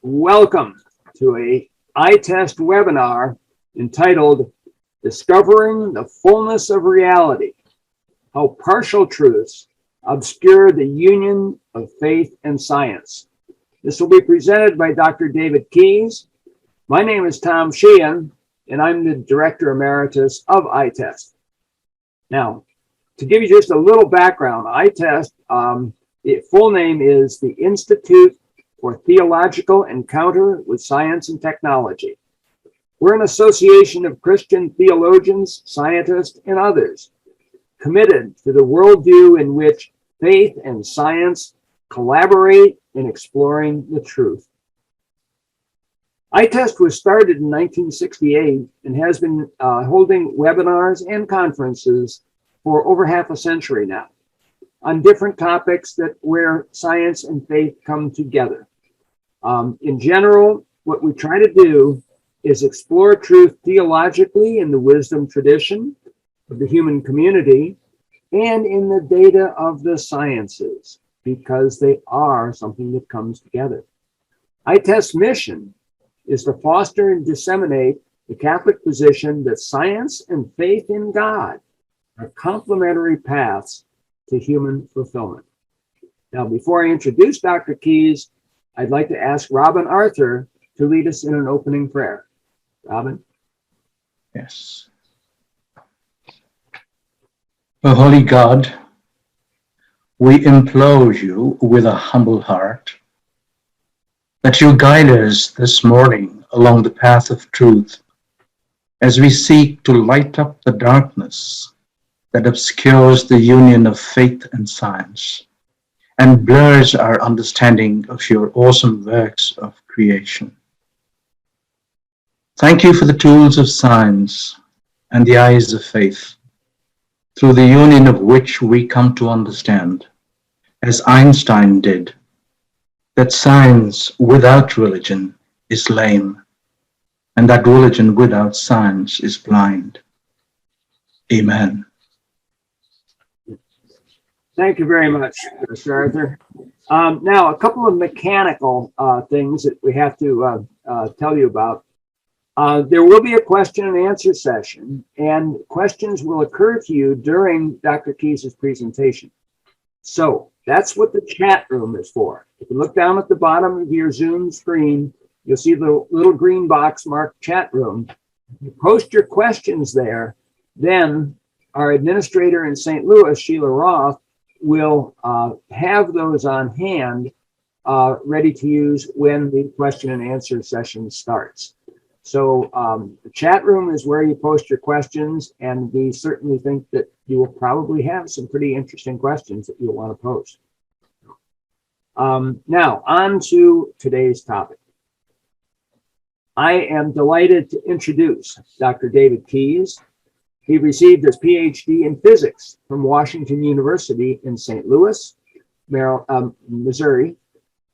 Welcome to a ITEST webinar entitled Discovering the Fullness of Reality, How Partial Truths Obscure the Union of Faith and Science. This will be presented by Dr. David Keyes. My name is Tom Sheehan, and I'm the Director Emeritus of ITEST. Now, to give you just a little background, ITEST, the full name is the Institute for Theological Encounter with Science and Technology. We're an association of Christian theologians, scientists, and others committed to the worldview in which faith and science collaborate in exploring the truth. ITEST was started in 1968 and has been holding webinars and conferences for over half a century now on different topics where science and faith come together. In general, what we try to do is explore truth theologically in the wisdom tradition of the human community and in the data of the sciences, because they are something that comes together. ITEST's mission is to foster and disseminate the Catholic position that science and faith in God are complementary paths to human fulfillment. Now, before I introduce Dr. Keyes, I'd like to ask Robin Arthur to lead us in an opening prayer. Robin? Yes. O Holy God, we implore you with a humble heart that you guide us this morning along the path of truth as we seek to light up the darkness that obscures the union of faith and science and blurs our understanding of your awesome works of creation. Thank you for the tools of science and the eyes of faith, through the union of which we come to understand, as Einstein did, that science without religion is lame, and that religion without science is blind. Amen. Thank you very much, Mr. Arthur. Now, a couple of mechanical things that we have to tell you about. There will be a question and answer session, and questions will occur to you during Dr. Keyes' presentation. So that's what the chat room is for. If you look down at the bottom of your Zoom screen, you'll see the little green box marked chat room. You post your questions there, then our administrator in St. Louis, Sheila Roth, will have those on hand ready to use when the question and answer session starts. So the chat room is where you post your questions, and we certainly think that you will probably have some pretty interesting questions that you'll want to post. Now, on to today's topic. I am delighted to introduce Dr. David Keyes. He received his PhD in physics from Washington University in St. Louis, Missouri,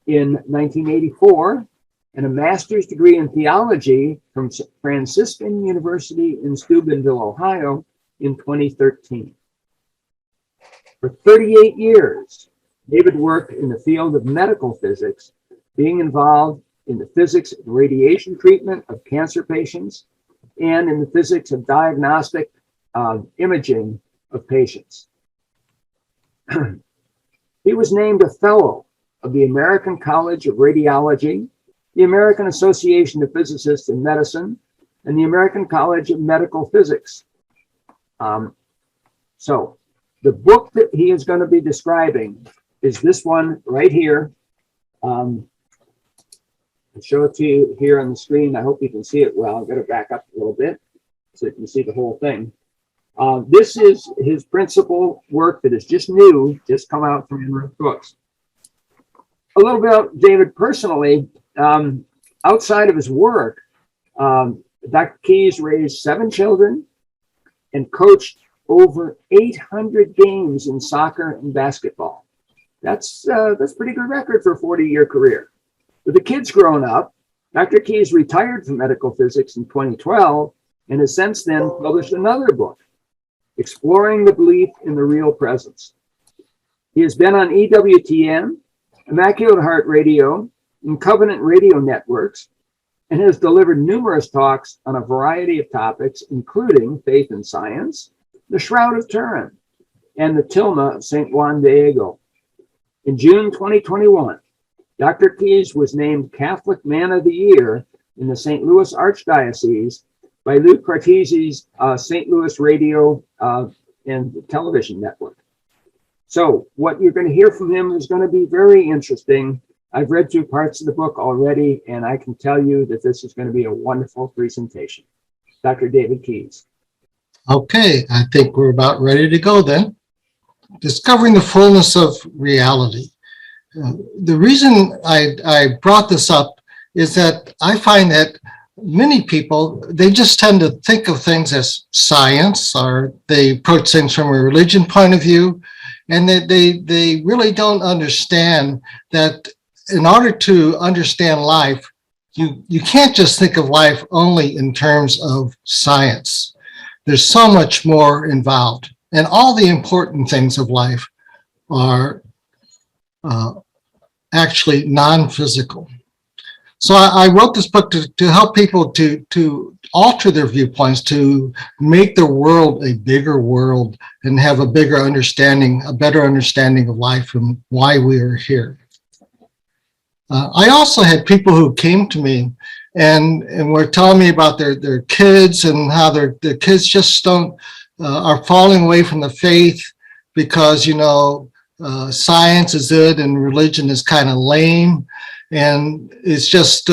in 1984, and a master's degree in theology from Franciscan University in Steubenville, Ohio, in 2013. For 38 years, David worked in the field of medical physics, being involved in the physics of radiation treatment of cancer patients and in the physics of diagnostic imaging of patients. He was named a fellow of the American College of Radiology, the American Association of Physicists in Medicine, and the American College of Medical Physics. So the book that he is going to be describing is this one right here. I'll show it to you here on the screen. I hope you can see it well. I'm going to back up a little bit so you can see the whole thing. This is his principal work that is just new, just come out from Enroute Books. A little bit about David personally. Outside of his work, Dr. Keyes raised 7 children and coached over 800 games in soccer and basketball. That's a pretty good record for a 40-year career. With the kids growing up, Dr. Keyes retired from medical physics in 2012 and has since then published another book, Exploring the Belief in the Real Presence. He has been on EWTN, Immaculate Heart Radio, and Covenant radio networks, and has delivered numerous talks on a variety of topics, including faith and science, the Shroud of Turin, and the tilma of St. Juan Diego. In June 2021, Dr. Keyes was named Catholic Man of the Year in the St. Louis Archdiocese by Lou Cortese's St. Louis Radio and Television Network. So what you're going to hear from him is going to be very interesting. I've read through parts of the book already, and I can tell you that this is going to be a wonderful presentation. Dr. David Keyes. Okay, I think we're about ready to go then. Discovering the fullness of reality. The reason I brought this up is that I find that many people, they just tend to think of things as science, or they approach things from a religion point of view, and that they really don't understand that in order to understand life, you can't just think of life only in terms of science. There's so much more involved, and all the important things of life are actually non-physical. So I wrote this book to help people to alter their viewpoints, to make the world a bigger world and have a bigger understanding, a better understanding of life and why we are here. I also had people who came to me and were telling me about their kids and how their kids just are falling away from the faith because, science is it and religion is kind of lame. And it's just,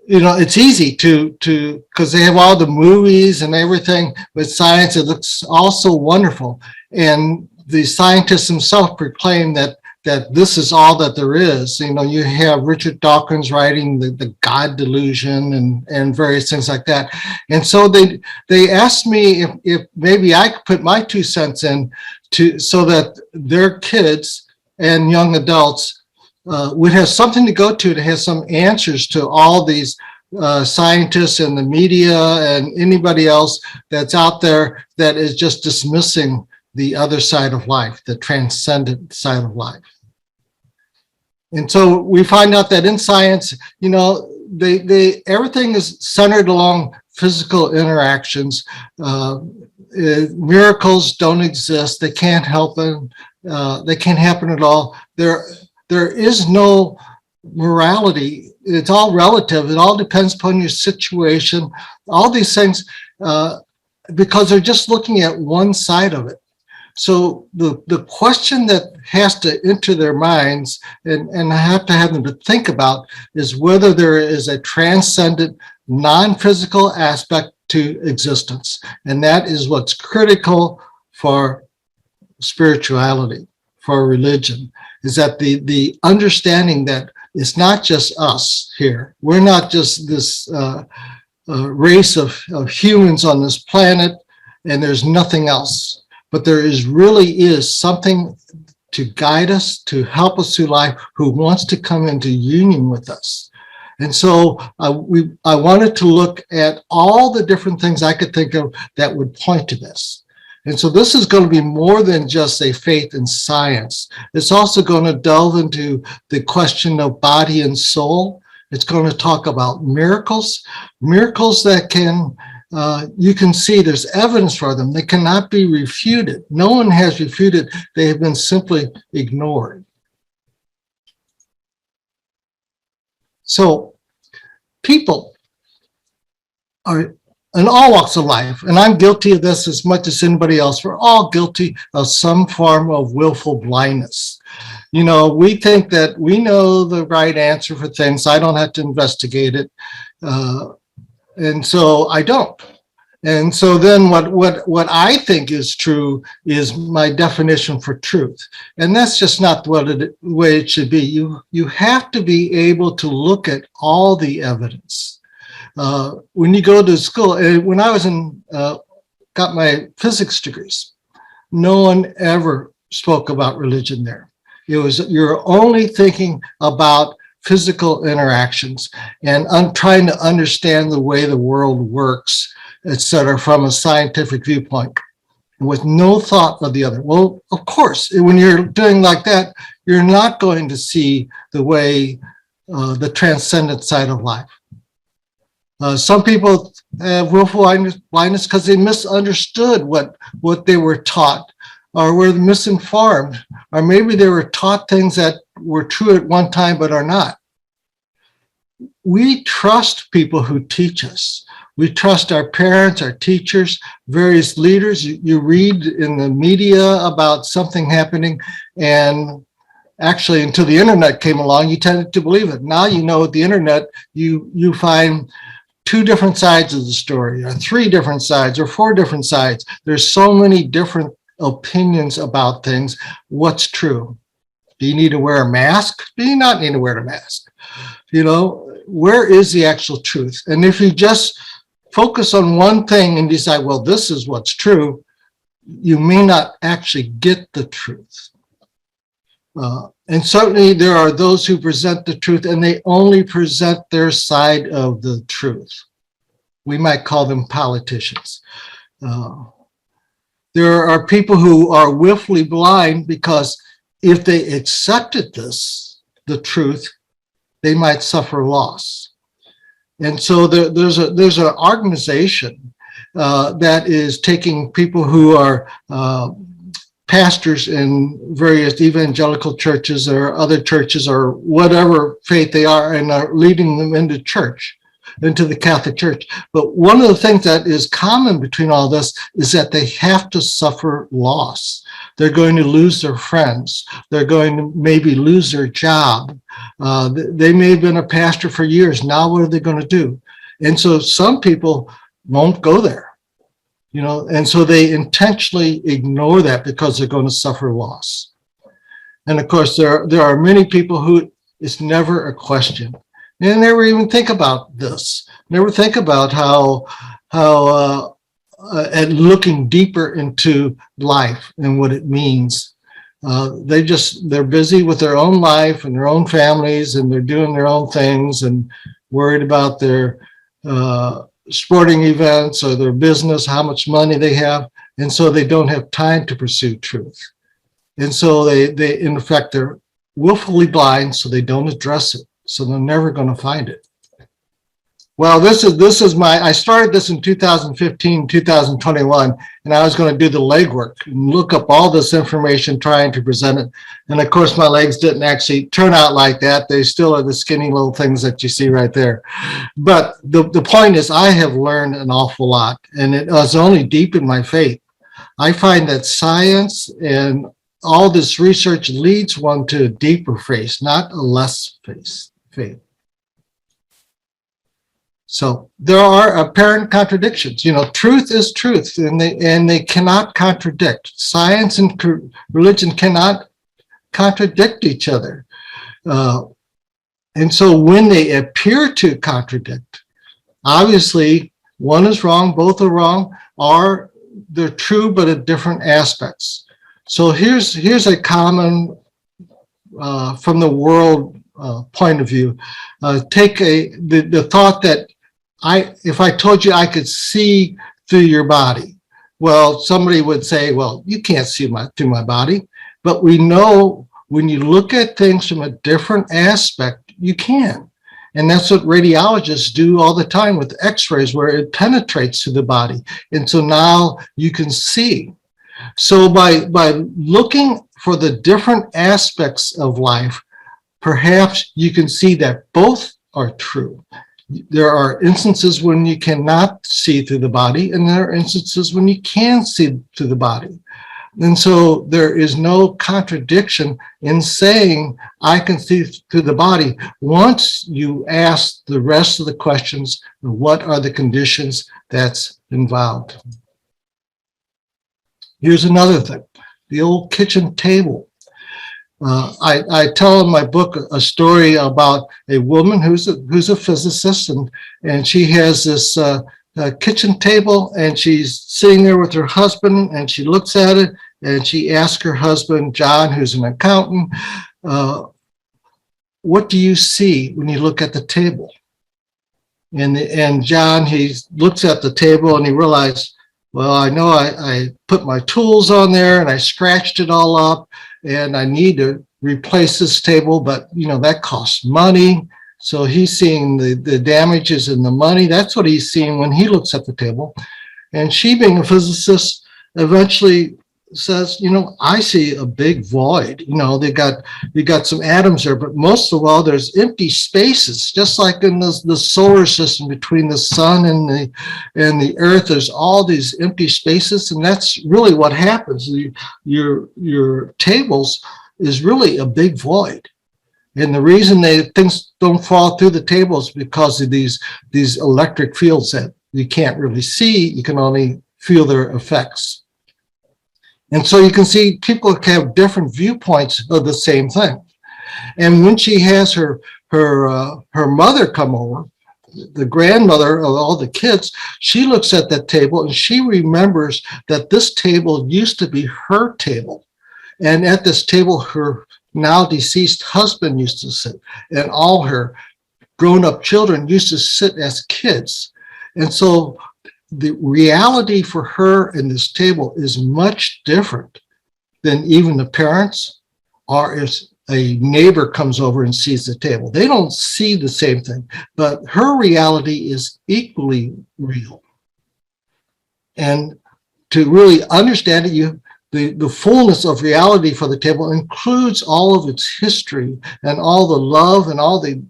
it's easy to because they have all the movies and everything with science. It looks all so wonderful. And the scientists themselves proclaim that this is all that there is. You have Richard Dawkins writing the God delusion and various things like that. And so they asked me if maybe I could put my 2 cents in so that their kids and young adults would have something to go to have some answers to all these scientists and the media and anybody else that's out there that is just dismissing the other side of life, the transcendent side of life. And so we find out that in science, everything is centered along physical interactions. Miracles don't exist. They can't help them. They can't happen at all. There is no morality. It's all relative. It all depends upon your situation. All these things, because they're just looking at one side of it. So the question that has to enter their minds and I have to have them to think about is whether there is a transcendent, non-physical aspect to existence. And that is what's critical for spirituality, for religion, is that the understanding that it's not just us here. We're not just this race of humans on this planet, and there's nothing else. But there really is something to guide us, to help us through life, who wants to come into union with us. And so I wanted to look at all the different things I could think of that would point to this. And so this is going to be more than just a faith in science. It's also going to delve into the question of body and soul. It's going to talk about miracles that can, you can see there's evidence for them. They cannot be refuted. No one has refuted. They have been simply ignored. So people are in all walks of life, and I'm guilty of this as much as anybody else. We're all guilty of some form of willful blindness. We think that we know the right answer for things. I don't have to investigate it. And so I don't. And so then what I think is true is my definition for truth. And that's just not the way it should be. You have to be able to look at all the evidence. When you go to school, when I was got my physics degrees, no one ever spoke about religion there. You're only thinking about physical interactions and trying to understand the way the world works, etc., from a scientific viewpoint. with no thought of the other. Well, of course, when you're doing like that, you're not going to see the way, the transcendent side of life. Some people have willful blindness because they misunderstood what they were taught, or were misinformed, or maybe they were taught things that were true at one time but are not. We trust people who teach us. We trust our parents, our teachers, various leaders. You read in the media about something happening, and actually until the internet came along, you tended to believe it. Now you know with the internet, you find 2 different sides of the story, or 3 different sides, or 4 different sides. There's so many different opinions about things. What's true? Do you need to wear a mask? Do you not need to wear a mask? You know, where is the actual truth? And if you just focus on one thing and decide, well, this is what's true, you may not actually get the truth. And certainly there are those who present the truth and they only present their side of the truth. We might call them politicians. There are people who are willfully blind because if they accepted the truth, they might suffer loss. And so there's an organization that is taking people who are pastors in various evangelical churches or other churches or whatever faith they are, and are leading them into church, into the Catholic Church. But one of the things that is common between all this is that they have to suffer loss. They're going to lose their friends. They're going to maybe lose their job. They may have been a pastor for years. Now what are they going to do? And so some people won't go there. You know, and so they intentionally ignore that because they're going to suffer loss. And of course, there are many people who it's never a question. They never even think about this. Never think about how and looking deeper into life and what it means. They're busy with their own life and their own families, and they're doing their own things and worried about their sporting events or their business, how much money they have, and so they don't have time to pursue truth. And so they in effect, they're willfully blind, so they don't address it, so they're never going to find it. Well, this is I started this in 2015, 2021, and I was going to do the legwork and look up all this information, trying to present it. And of course, my legs didn't actually turn out like that. They still are the skinny little things that you see right there. But the point is, I have learned an awful lot, and it has only deepened my faith. I find that science and all this research leads one to a deeper faith, not a less faith. So there are apparent contradictions. You know, truth is truth, and they cannot contradict. Science and religion cannot contradict each other. And so when they appear to contradict, obviously one is wrong, both are wrong, or they're true but at different aspects. So here's a common from the world point of view. Take the thought that if I told you I could see through your body, well, somebody would say, well, you can't see through my body. But we know when you look at things from a different aspect, you can. And that's what radiologists do all the time with x-rays, where it penetrates through the body. And so now you can see. So by looking for the different aspects of life, perhaps you can see that both are true. There are instances when you cannot see through the body, and there are instances when you can see through the body. And so there is no contradiction in saying I can see through the body once you ask the rest of the questions, what are the conditions that's involved. Here's another thing, the old kitchen table. I tell in my book a story about a woman who's a physicist, and she has this kitchen table, and she's sitting there with her husband, and she looks at it, and she asks her husband, John, who's an accountant, what do you see when you look at the table? And John, he looks at the table and he realizes, well, I know I put my tools on there and I scratched it all up and I need to replace this table, but that costs money. So he's seeing the damages and the money. That's what he's seeing when he looks at the table. And she, being a physicist, eventually says, I see a big void. You got some atoms there, but most of all, there's empty spaces, just like in the solar system between the sun and the earth. There's all these empty spaces, and that's really what happens. Your tables is really a big void. And the reason things don't fall through the tables because of these electric fields that you can't really see. You can only feel their effects. And so you can see people have different viewpoints of the same thing. And when she has her mother come over, the grandmother of all the kids, she looks at that table and she remembers that this table used to be her table. And at this table, her now deceased husband used to sit, and all her grown-up children used to sit as kids. And so the reality for her in this table is much different than even the parents, or if a neighbor comes over and sees the table. They don't see the same thing, but her reality is equally real. And to really understand it, the fullness of reality for the table includes all of its history and all the love and all the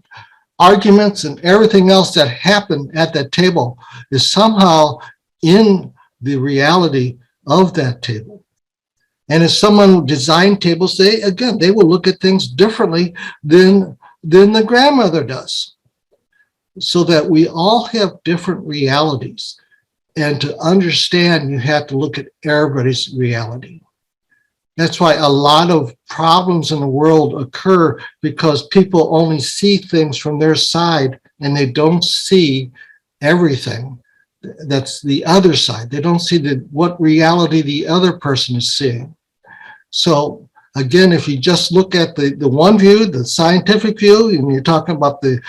arguments and everything else that happened at that table is somehow in the reality of that table. And if someone designed tables, they will look at things differently than the grandmother does. So that we all have different realities. And to understand, you have to look at everybody's reality. That's why a lot of problems in the world occur because people only see things from their side and they don't see everything. That's the other side. They don't see what reality the other person is seeing. So again, if you just look at the one view, the scientific view, and you're talking about the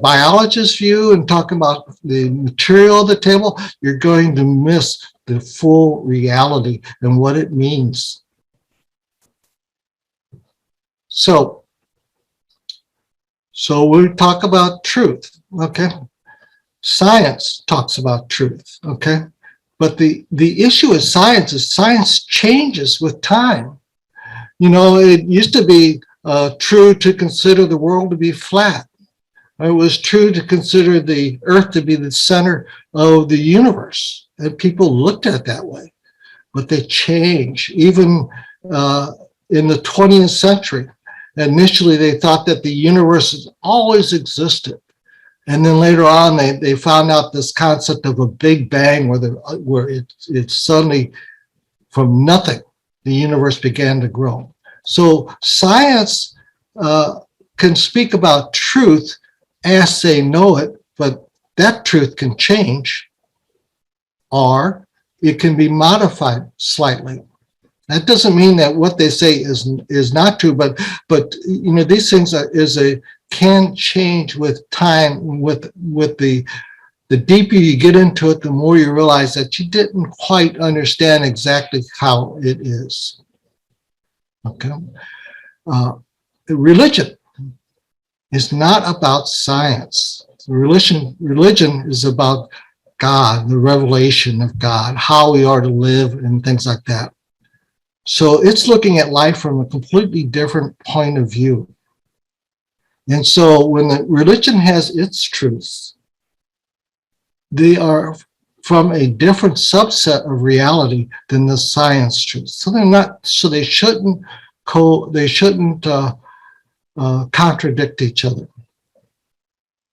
biologist view and talking about the material of the table, you're going to miss the full reality and what it means. So we talk about truth, okay? Science talks about truth, okay? But the issue with science is science changes with time. It used to be true to consider the world to be flat. It was true to consider the earth to be the center of the universe. And people looked at it that way. But they change. Even in the 20th century, initially they thought that the universe has always existed. And then later on, they found out this concept of a big bang where it suddenly, from nothing, the universe began to grow. So science can speak about truth as they know it, but that truth can change, or it can be modified slightly. That doesn't mean that what they say is not true, but these things can change with time. With the deeper you get into it, the more you realize that you didn't quite understand exactly how it is. Okay, religion is not about science. Religion is about God, the revelation of God, how we are to live, and things like that. So it's looking at life from a completely different point of view. And so when the religion has its truths, they are from a different subset of reality than the science truth. So they're not. So they shouldn't contradict each other.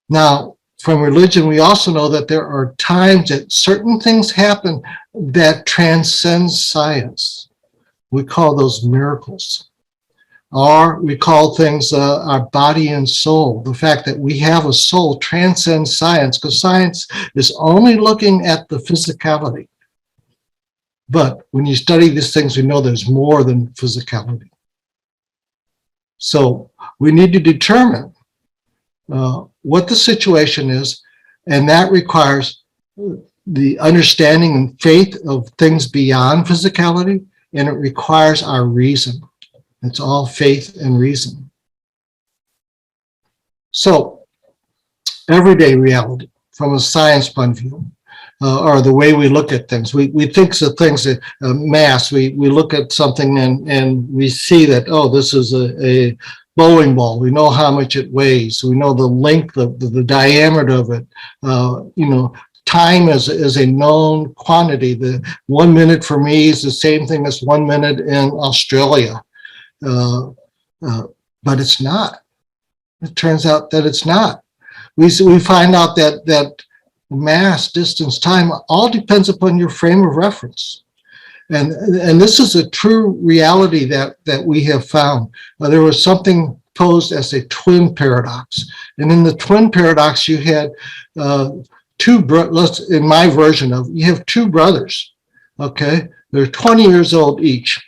Now, from religion, we also know that there are times that certain things happen that transcend science. We call those miracles. Or we call things our body and soul. The fact that we have a soul transcends science, because science is only looking at the physicality. But when you study these things, we know there's more than physicality. So we need to determine what the situation is, and that requires the understanding and faith of things beyond physicality, and it requires our reason. It's all faith and reason. So, everyday reality from a science point of view, or the way we look at things. We think of things that mass. We look at something and we see that, oh, this is a bowling ball. We know how much it weighs. We know the length of the diameter of it. Time is a known quantity. The 1 minute for me is the same thing as 1 minute in Australia. But it's not. It turns out that it's not. We find out that mass, distance, time all depends upon your frame of reference. And this is a true reality that we have found. There was something posed as a twin paradox. And in the twin paradox, you had in my version of, you have two brothers, okay? They're 20 years old each.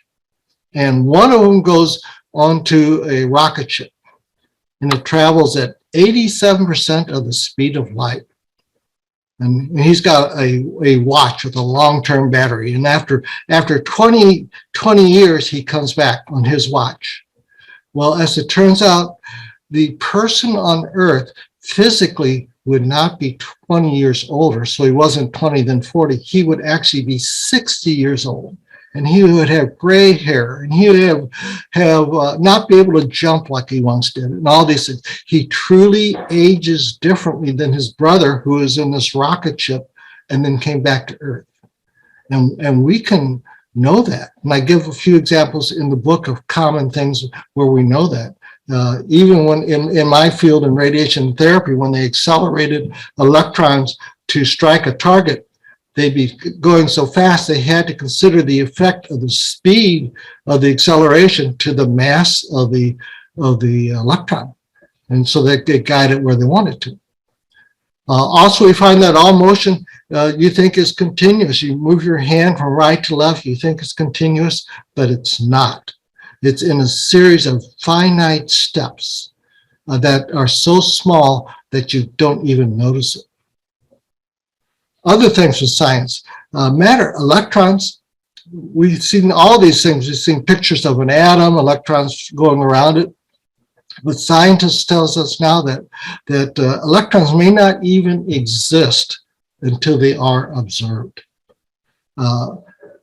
And one of them goes onto a rocket ship, and it travels at 87% of the speed of light. And he's got a watch with a long-term battery. And after 20 years, he comes back on his watch. Well, as it turns out, the person on Earth physically would not be 20 years older. So he wasn't 20, then 40. He would actually be 60 years old. And he would have gray hair, and he would have not be able to jump like he once did, and all these things. He truly ages differently than his brother, who is in this rocket ship and then came back to Earth. And we can know that. And I give a few examples in the book of common things where we know that. Even when in my field in radiation therapy, when they accelerated electrons to strike a target, they'd be going so fast they had to consider the effect of the speed of the acceleration to the mass of the electron, and so that they guide it where they wanted to. Also, we find that all motion you think is continuous. You move your hand from right to left, you think it's continuous, but it's not. It's in a series of finite steps that are so small that you don't even notice it. Other things from science, matter, electrons. We've seen all these things. We've seen pictures of an atom, electrons going around it. But scientists tells us now that electrons may not even exist until they are observed.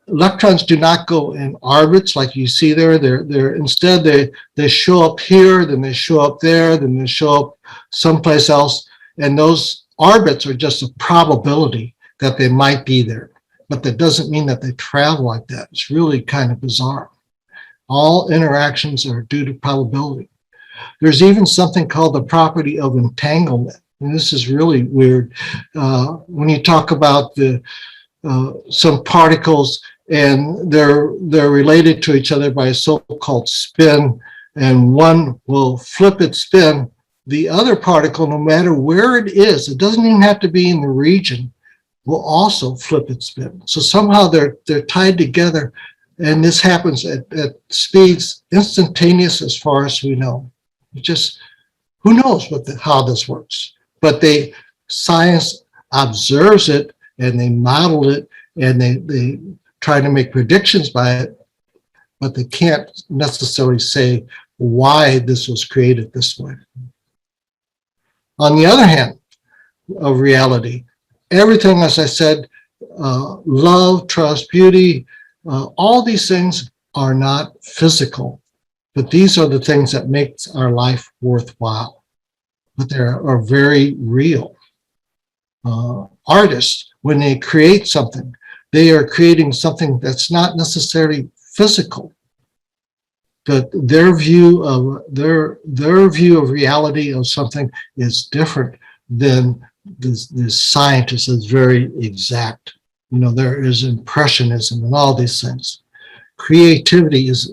Electrons do not go in orbits like you see there. They're instead they show up here, then they show up there, then they show up someplace else, and those orbits are just a probability that they might be there, but that doesn't mean that they travel like that. It's really kind of bizarre. All interactions are due to probability. There's even something called the property of entanglement, and this is really weird. When you talk about some particles and they're related to each other by a so-called spin, and one will flip its spin, the other particle, no matter where it is, it doesn't even have to be in the region, will also flip its spin. So somehow they're tied together, and this happens at speeds instantaneous as far as we know. It just, who knows how this works? But science observes it, and they model it, and they try to make predictions by it, but they can't necessarily say why this was created this way. On the other hand of reality, everything, as I said, love, trust, beauty, all these things are not physical, but these are the things that make our life worthwhile, but they are very real. Artists, when they create something, they are creating something that's not necessarily physical, but their view of reality of something is different than the scientist is very exact. There is impressionism and all these things. Creativity is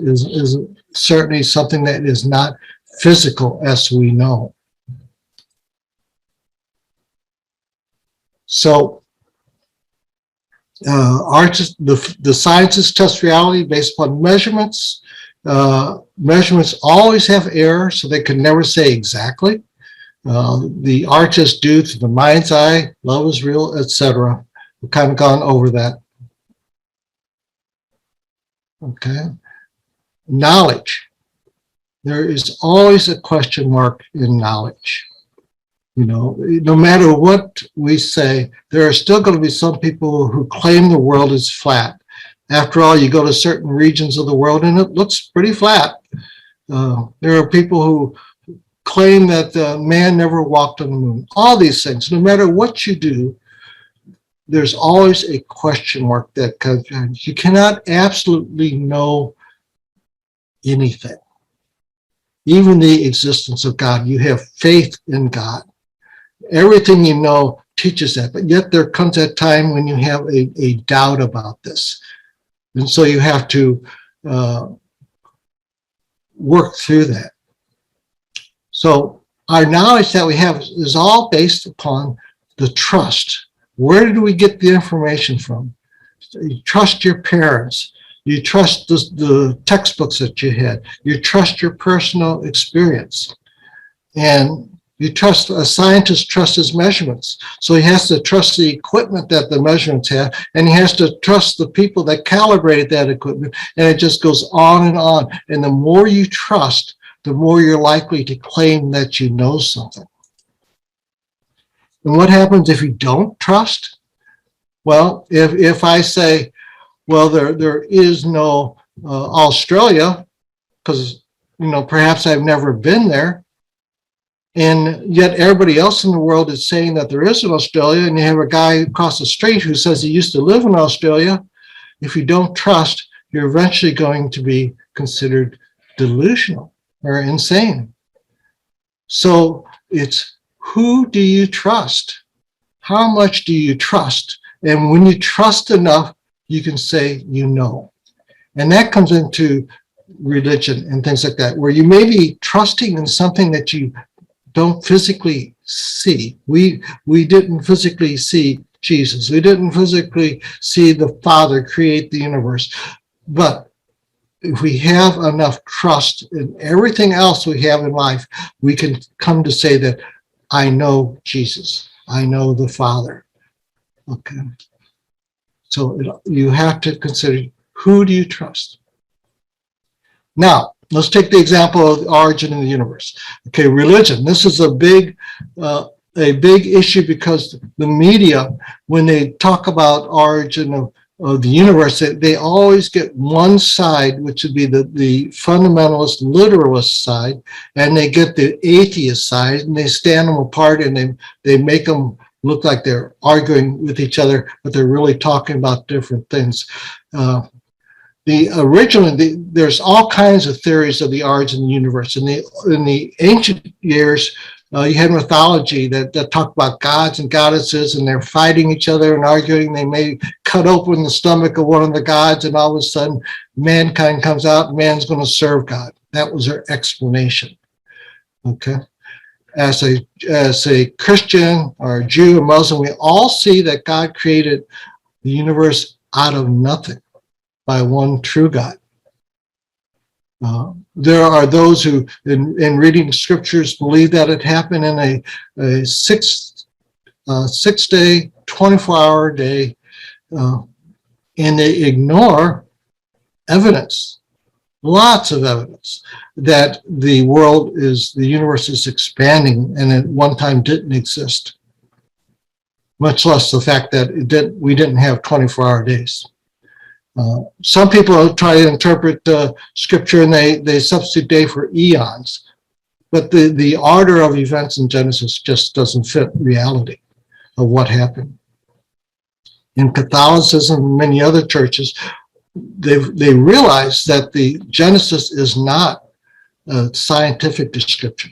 certainly something that is not physical as we know. So the scientists test reality based upon measurements. Measurements always have error, so they can never say exactly. The artists do to the mind's eye, love is real, etc. We've kind of gone over that. Okay. Knowledge. There is always a question mark in knowledge. You know, no matter what we say, there are still going to be some people who claim the world is flat. After all, you go to certain regions of the world and it looks pretty flat. There are people who claim that man never walked on the moon. All these things, no matter what you do, there's always a question mark that comes. You cannot absolutely know anything. Even the existence of God. You have faith in God. Everything you know teaches that, but yet there comes a time when you have a doubt about this. And so you have to work through that. So our knowledge that we have is all based upon the trust. Where did we get the information from? You trust your parents. You trust the textbooks that you had. You trust your personal experience. And you trust, a scientist trusts his measurements. So he has to trust the equipment that the measurements have, and he has to trust the people that calibrated that equipment, and it just goes on and on. And the more you trust, the more you're likely to claim that you know something. And what happens if you don't trust? Well, if I say, well, there is no Australia, because, you know, perhaps I've never been there, and yet everybody else in the world is saying that there is an Australia, and you have a guy across the street who says he used to live in Australia. If you don't trust, you're eventually going to be considered delusional or insane. So it's, who do you trust? How much do you trust? And when you trust enough, you can say you know. And that comes into religion and things like that, where you may be trusting in something that you don't physically see. We didn't physically see Jesus. We didn't physically see the Father create the universe. But if we have enough trust in everything else we have in life, we can come to say that I know Jesus. I know the Father. Okay. So you have to consider, who do you trust? Now, let's take the example of the origin of the universe. Okay, religion. This is a big issue because the media, when they talk about origin of the universe, they always get one side, which would be the fundamentalist, literalist side, and they get the atheist side, and they stand them apart, and they make them look like they're arguing with each other, but they're really talking about different things. There's all kinds of theories of the origin of the universe. In the ancient years, you had mythology that talked about gods and goddesses, and they're fighting each other and arguing. They may cut open the stomach of one of the gods, and all of a sudden, mankind comes out, and man's going to serve God. That was their explanation. Okay. As a Christian or a Jew or Muslim, we all see that God created the universe out of nothing by one true God. There are those who, in reading scriptures, believe that it happened in a six-day, 24-hour day, and they ignore evidence, lots of evidence, that the universe is expanding and at one time didn't exist, much less the fact that we didn't have 24-hour days. Some people try to interpret scripture and they substitute day for eons, but the order of events in Genesis just doesn't fit reality of what happened. In Catholicism and many other churches, they realize that the Genesis is not a scientific description,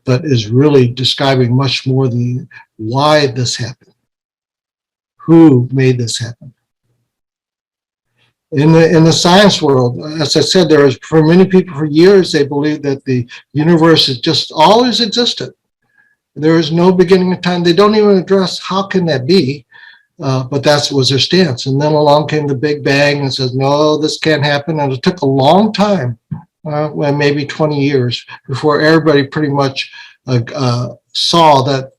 but is really describing much more the why this happened, who made this happen. In the science world, as I said, for many people for years, they believe that the universe has just always existed. There is no beginning of time. They don't even address how can that be, but that was their stance. And then along came the Big Bang and says, no, this can't happen. And it took a long time, maybe 20 years, before everybody pretty much saw that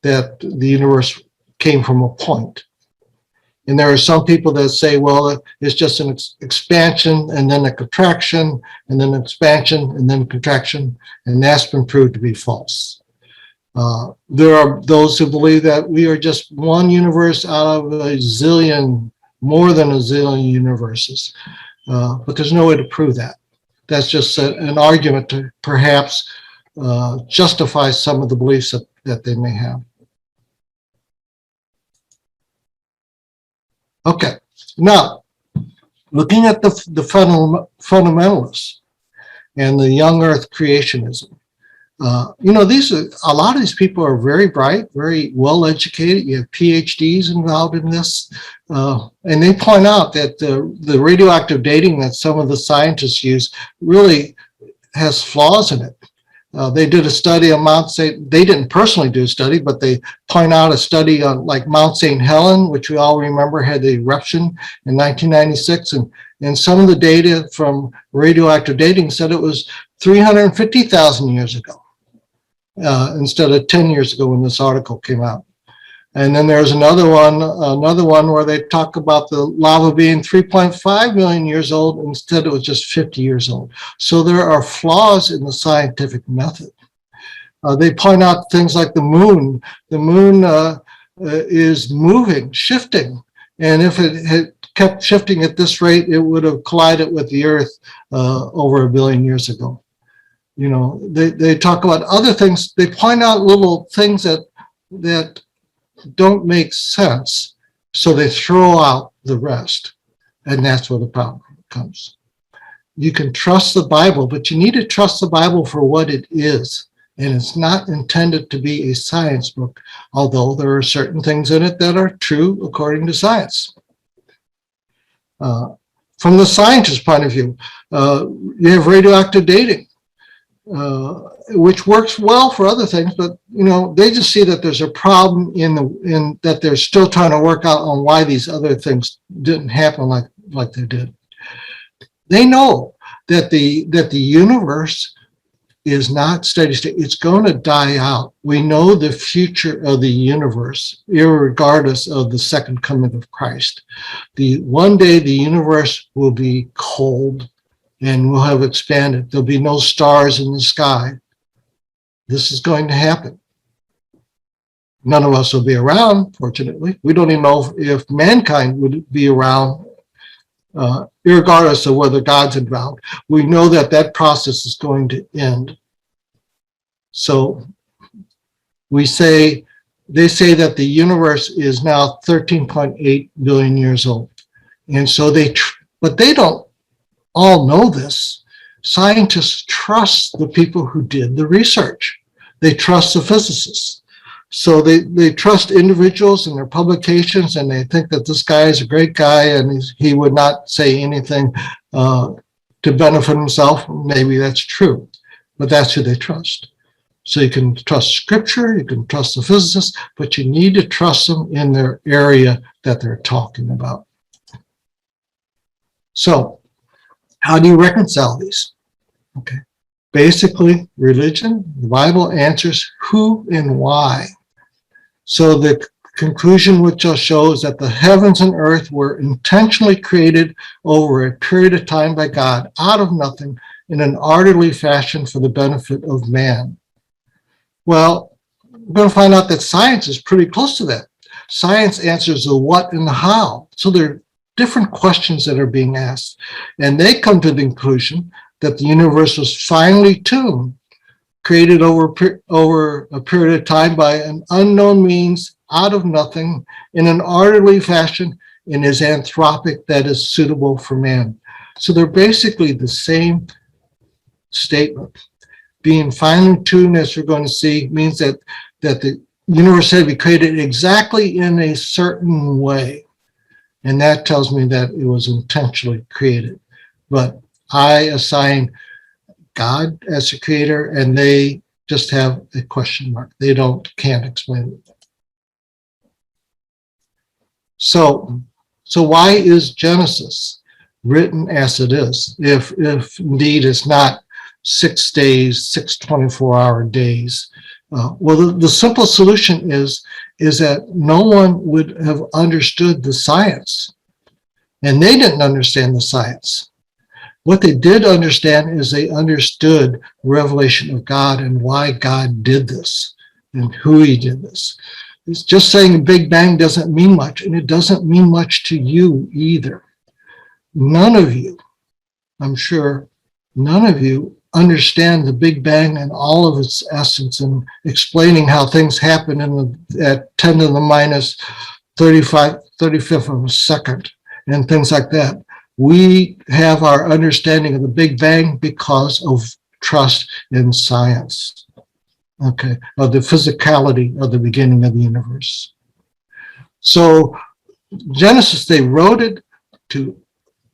the universe came from a point. And there are some people that say, well, it's just an expansion and then a contraction and then expansion and then contraction. And that's been proved to be false. There are those who believe that we are just one universe out of a zillion, more than a zillion universes. But there's no way to prove that. That's just an argument to perhaps justify some of the beliefs that they may have. Okay, now looking at the fundamentalists and the young Earth creationism. You know, a lot of these people are very bright, very well educated. You have PhDs involved in this, and they point out that the radioactive dating that some of the scientists use really has flaws in it. They did a study on Mount St. They didn't personally do a study, but they point out a study on like Mount St. Helen, which we all remember had the eruption in 1996, and some of the data from radioactive dating said it was 350,000 years ago. Instead of 10 years ago when this article came out. And then there's another one where they talk about the lava being 3.5 million years old. Instead, it was just 50 years old. So there are flaws in the scientific method. They point out things like the moon. The moon is moving, shifting. And if it had kept shifting at this rate, it would have collided with the Earth over 1 billion years ago. You know, they talk about other things. They point out little things that don't make sense, so they throw out the rest, and that's where the problem comes. You can trust the Bible, but you need to trust the Bible for what it is, and it's not intended to be a science book, although there are certain things in it that are true according to science. From the scientist's point of view, you have radioactive dating, which works well for other things, but you know, they just see that there's a problem in that they're still trying to work out on why these other things didn't happen like they did. They know that the universe is not steady state. It's going to die out. We know the future of the universe, irregardless of the second coming of Christ. One day the universe will be cold and will have expanded. There'll be no stars in the sky. This is going to happen. None of us will be around, fortunately. We don't even know if mankind would be around, regardless of whether God's involved. We know that that process is going to end. So they say that the universe is now 13.8 billion years old. And so but they don't all know this. Scientists trust the people who did the research. They trust the physicists. So they trust individuals and their publications, and they think that this guy is a great guy and he would not say anything to benefit himself. Maybe that's true, but that's who they trust. So you can trust scripture, you can trust the physicists, but you need to trust them in their area that they're talking about. So how do you reconcile these? Okay. Basically, religion, the Bible answers who and why. So the conclusion which I'll show is that the heavens and earth were intentionally created over a period of time by God out of nothing in an orderly fashion for the benefit of man. Well, we're going to find out that science is pretty close to that. Science answers the what and the how. So there are different questions that are being asked. And they come to the conclusion that the universe was finely tuned, created over a period of time by an unknown means, out of nothing, in an orderly fashion, and is anthropic, that is suitable for man. So they're basically the same statement. Being finely tuned, as we're going to see, means that the universe had to be created exactly in a certain way. And that tells me that it was intentionally created. But I assign God as a creator, and they just have a question mark. They can't explain it. So why is Genesis written as it is, if indeed it's not 6 days, 6 24-hour days? Well, the simple solution is is that no one would have understood the science, and they didn't understand the science. What they did understand is they understood revelation of God and why God did this and who he did this. It's just saying Big Bang doesn't mean much, and it doesn't mean much to you either. None of you, I'm sure, none of you understand the Big Bang and all of its essence and explaining how things happen at 10 to the minus 35th of a second and things like that. We have our understanding of the Big Bang because of trust in science, okay, of the physicality of the beginning of the universe. So Genesis, they wrote it to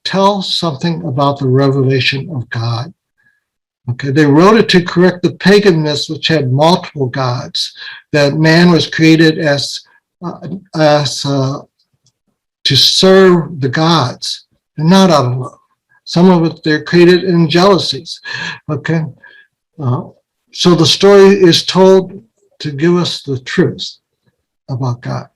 tell something about the revelation of God. Okay, they wrote it to correct the pagan myths, which had multiple gods, that man was created as to serve the gods, and not out of love. Some of it, they're created in jealousies. Okay, so the story is told to give us the truth about God.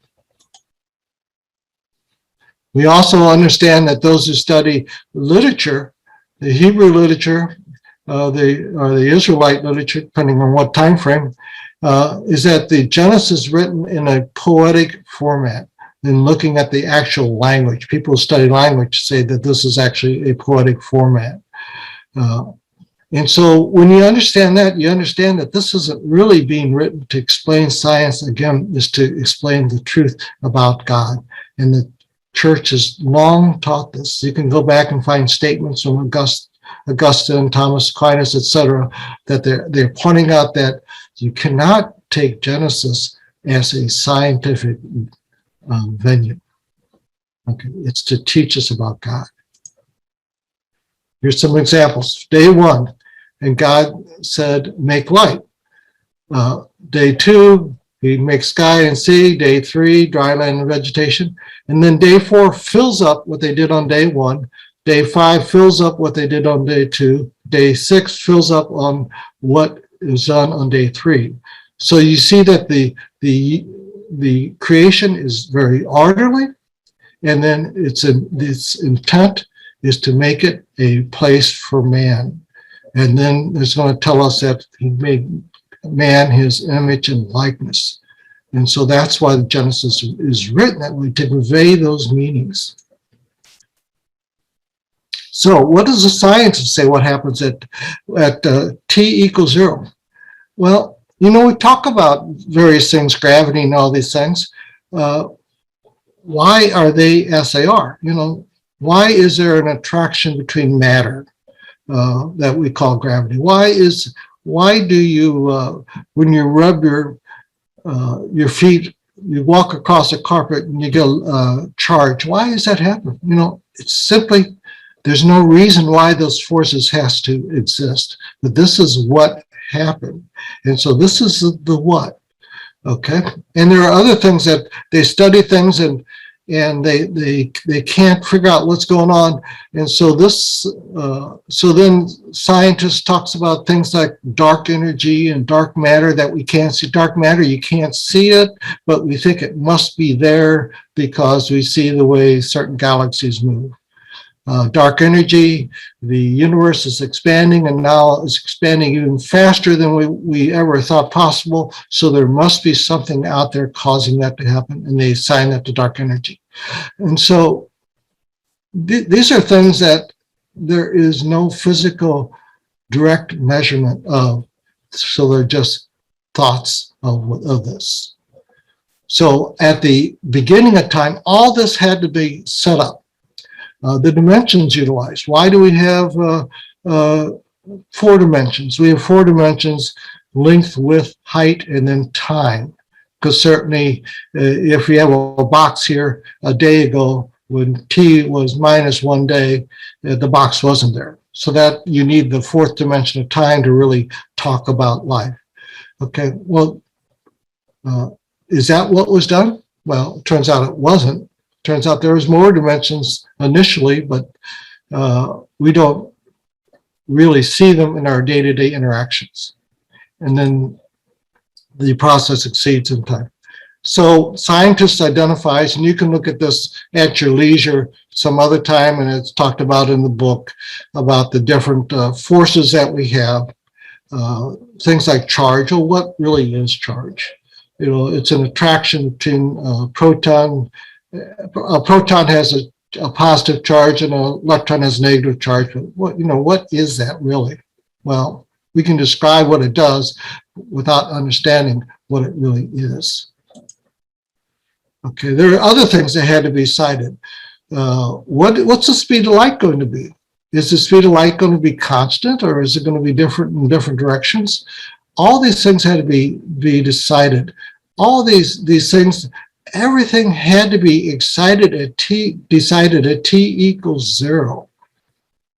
We also understand that those who study literature, the Hebrew literature, the Israelite literature, depending on what time frame, is that the Genesis is written in a poetic format. And looking at the actual language, people who study language say that this is actually a poetic format. And so when you understand that, you understand that this isn't really being written to explain science. Again, is to explain the truth about God. And the church has long taught this. You can go back and find statements from Augustine, Thomas Aquinas, etc., that they're pointing out that you cannot take Genesis as a scientific venue. Okay, it's to teach us about God. Here's some examples. Day 1, and God said, make light. Day 2, he makes sky and sea. Day 3, dry land and vegetation. And then day 4 fills up what they did on day 1. Day 5 fills up what they did on day 2. Day 6 fills up on what is done on day 3. So you see that the creation is very orderly, and then its intent is to make it a place for man. And then it's going to tell us that he made man his image and likeness. And so that's why the Genesis is written, that way to convey those meanings. So what does the scientists say what happens at t equals 0? Well, you know, we talk about various things, gravity and all these things. Why are they as they are? You know, why is there an attraction between matter that we call gravity? Why do you, when you rub your feet, you walk across a carpet and you get a charge? Why is that happening? You know, it's simply, there's no reason why those forces has to exist, but this is what happened. And so this is the what, okay? And there are other things that they study things and they can't figure out what's going on. And so so then scientists talks about things like dark energy and dark matter that we can't see. Dark matter, you can't see it, but we think it must be there because we see the way certain galaxies move. Dark energy, the universe is expanding, and now it's expanding even faster than we ever thought possible. So there must be something out there causing that to happen, and they assign that to dark energy. And so these are things that there is no physical direct measurement of. So they're just thoughts of this. So at the beginning of time, all this had to be set up. The dimensions utilized. Why do we have 4 dimensions? We have 4 dimensions: length, width, height, and then time. Because certainly if we have a box here a day ago, when t was minus 1 day, the box wasn't there. So that you need the 4th dimension of time to really talk about life. Okay, well, is that what was done? Well, it turns out it wasn't. Turns out there was more dimensions initially, but we don't really see them in our day-to-day interactions. And then the process exceeds in time. So scientists identifies, and you can look at this at your leisure some other time, and it's talked about in the book about the different forces that we have. Things like charge. Well, what really is charge? You know, it's an attraction between a proton. A proton has a positive charge and an electron has a negative charge. But what is that really? Well, we can describe what it does without understanding what it really is. Okay, there are other things that had to be cited. What's the speed of light going to be? Is the speed of light going to be constant, or is it going to be different in different directions? All these things had to be decided. All these things, everything had to be decided at t equals 0.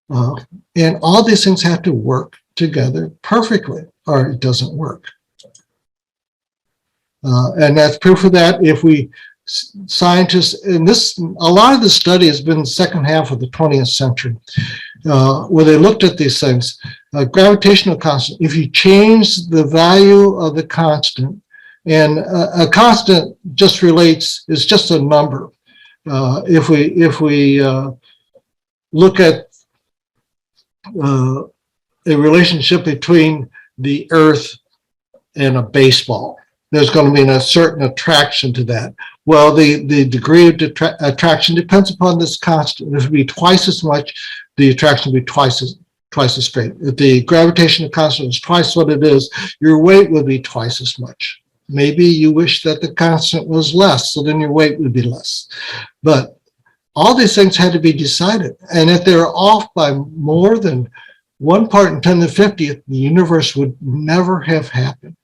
And all these things have to work together perfectly, or it doesn't work. And that's proof of that. If we scientists, and a lot of the study has been the second half of the 20th century, where they looked at these things. Gravitational constant, if you change the value of the constant, and a constant just is just a number. If we look at a relationship between the Earth and a baseball, there's going to be a certain attraction to that. Well, the degree of attraction depends upon this constant. If it be twice as much, the attraction will be twice as great. If the gravitational constant is twice what it is, your weight would be twice as much. Maybe you wish that the constant was less, so then your weight would be less. But all these things had to be decided. And if they're off by more than 1 part in 10 to the 50th, the universe would never have happened.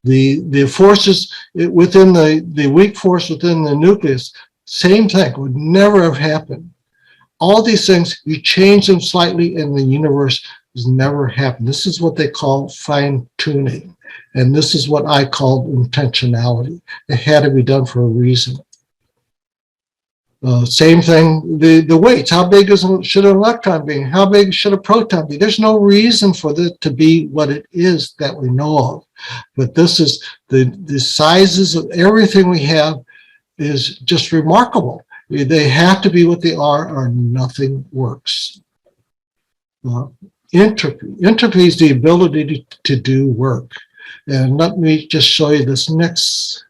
The forces within the weak force within the nucleus, same thing, would never have happened. All these things, you change them slightly and the universe has never happened. This is what they call fine tuning. And this is what I call intentionality. It had to be done for a reason. Same thing, the weights. How big should an electron be? How big should a proton be? There's no reason for it to be what it is that we know of. But this is the sizes of everything we have is just remarkable. They have to be what they are or nothing works. Entropy. Entropy is the ability to do work. And let me just show you this next.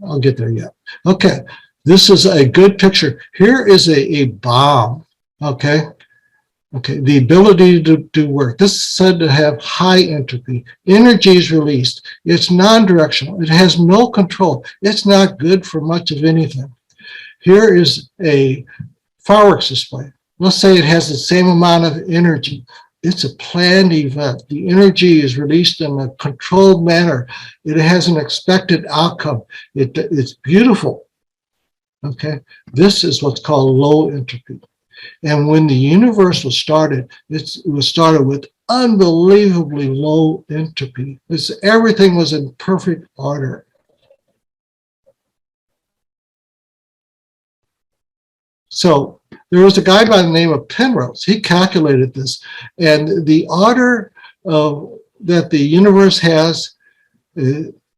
I'll get there yet. Okay. This is a good picture. Here is a bomb, okay? Okay, the ability to do work. This is said to have high entropy. Energy is released. It's non-directional. It has no control. It's not good for much of anything. Here is a fireworks display. Let's say it has the same amount of energy. It's a planned event. The energy is released in a controlled manner. It has an expected outcome. It's beautiful. Okay, this is what's called low entropy. And when the universe was started, it was started with unbelievably low entropy. Everything was in perfect order. So there was a guy by the name of Penrose. He calculated this, and the order that the universe has,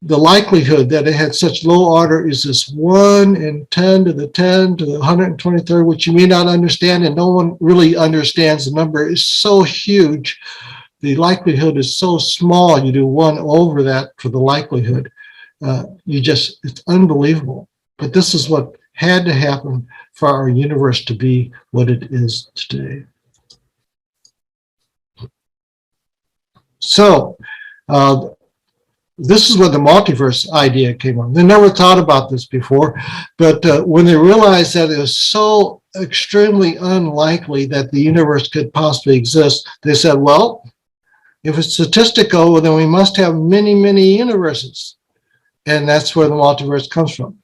the likelihood that it had such low order is this 1 in 10 to the 10 to the 123rd, which you may not understand, and no one really understands. The number is so huge. The likelihood is so small. You do 1 over that for the likelihood. It's unbelievable. But this is what had to happen for our universe to be what it is today. So, this is where the multiverse idea came on. They never thought about this before, but when they realized that it was so extremely unlikely that the universe could possibly exist, they said, well, if it's statistical, then we must have many, many universes. And that's where the multiverse comes from,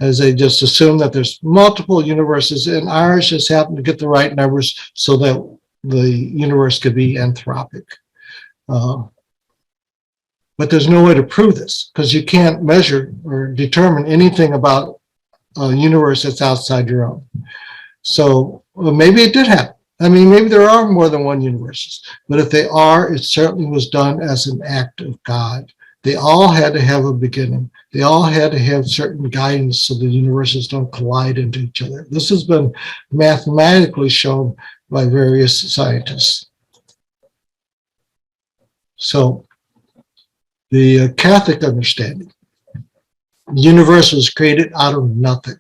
as they just assume that there's multiple universes, and ours just happen to get the right numbers so that the universe could be anthropic. But there's no way to prove this because you can't measure or determine anything about a universe that's outside your own. So maybe it did happen. I mean, maybe there are more than one universes, but if they are, it certainly was done as an act of God. They all had to have a beginning. They all had to have certain guidance so the universes don't collide into each other. This has been mathematically shown by various scientists. So the Catholic understanding, the universe was created out of nothing.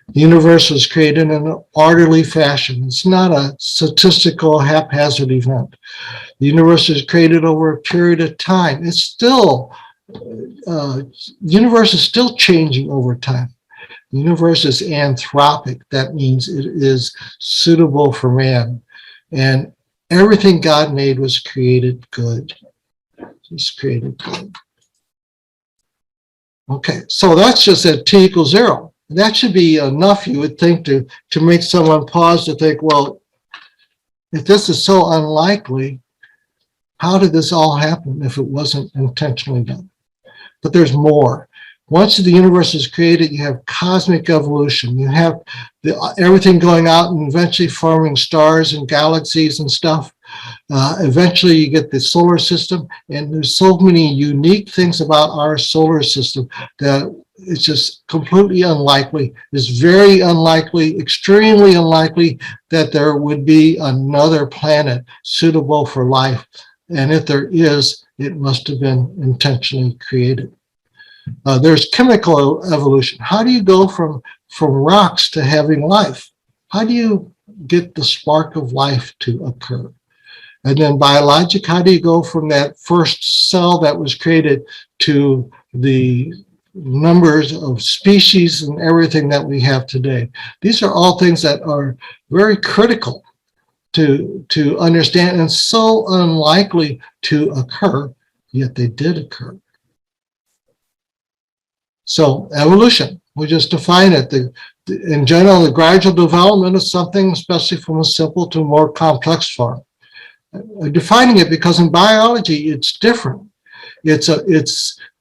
The universe was created in an orderly fashion. It's not a statistical haphazard event. The universe is created over a period of time. It's still, the universe is still changing over time. The universe is anthropic. That means it is suitable for man. And everything God made was created good. It's created good. Okay, so that's just at t equals 0. That should be enough, you would think, to make someone pause to think, well, if this is so unlikely, how did this all happen if it wasn't intentionally done? But there's more. Once the universe is created, you have cosmic evolution. You have everything going out and eventually forming stars and galaxies and stuff. Eventually you get the solar system, and there's so many unique things about our solar system that it's just completely unlikely. It's very unlikely, extremely unlikely that there would be another planet suitable for life. And if there is, it must have been intentionally created. There's chemical evolution. How do you go from rocks to having life? How do you get the spark of life to occur? And then biologic, how do you go from that first cell that was created to the numbers of species and everything that we have today? These are all things that are very critical to understand and so unlikely to occur, yet they did occur. So evolution, we just define it. In general, the gradual development of something, especially from a simple to a more complex form. Defining it because in biology, it's different. It's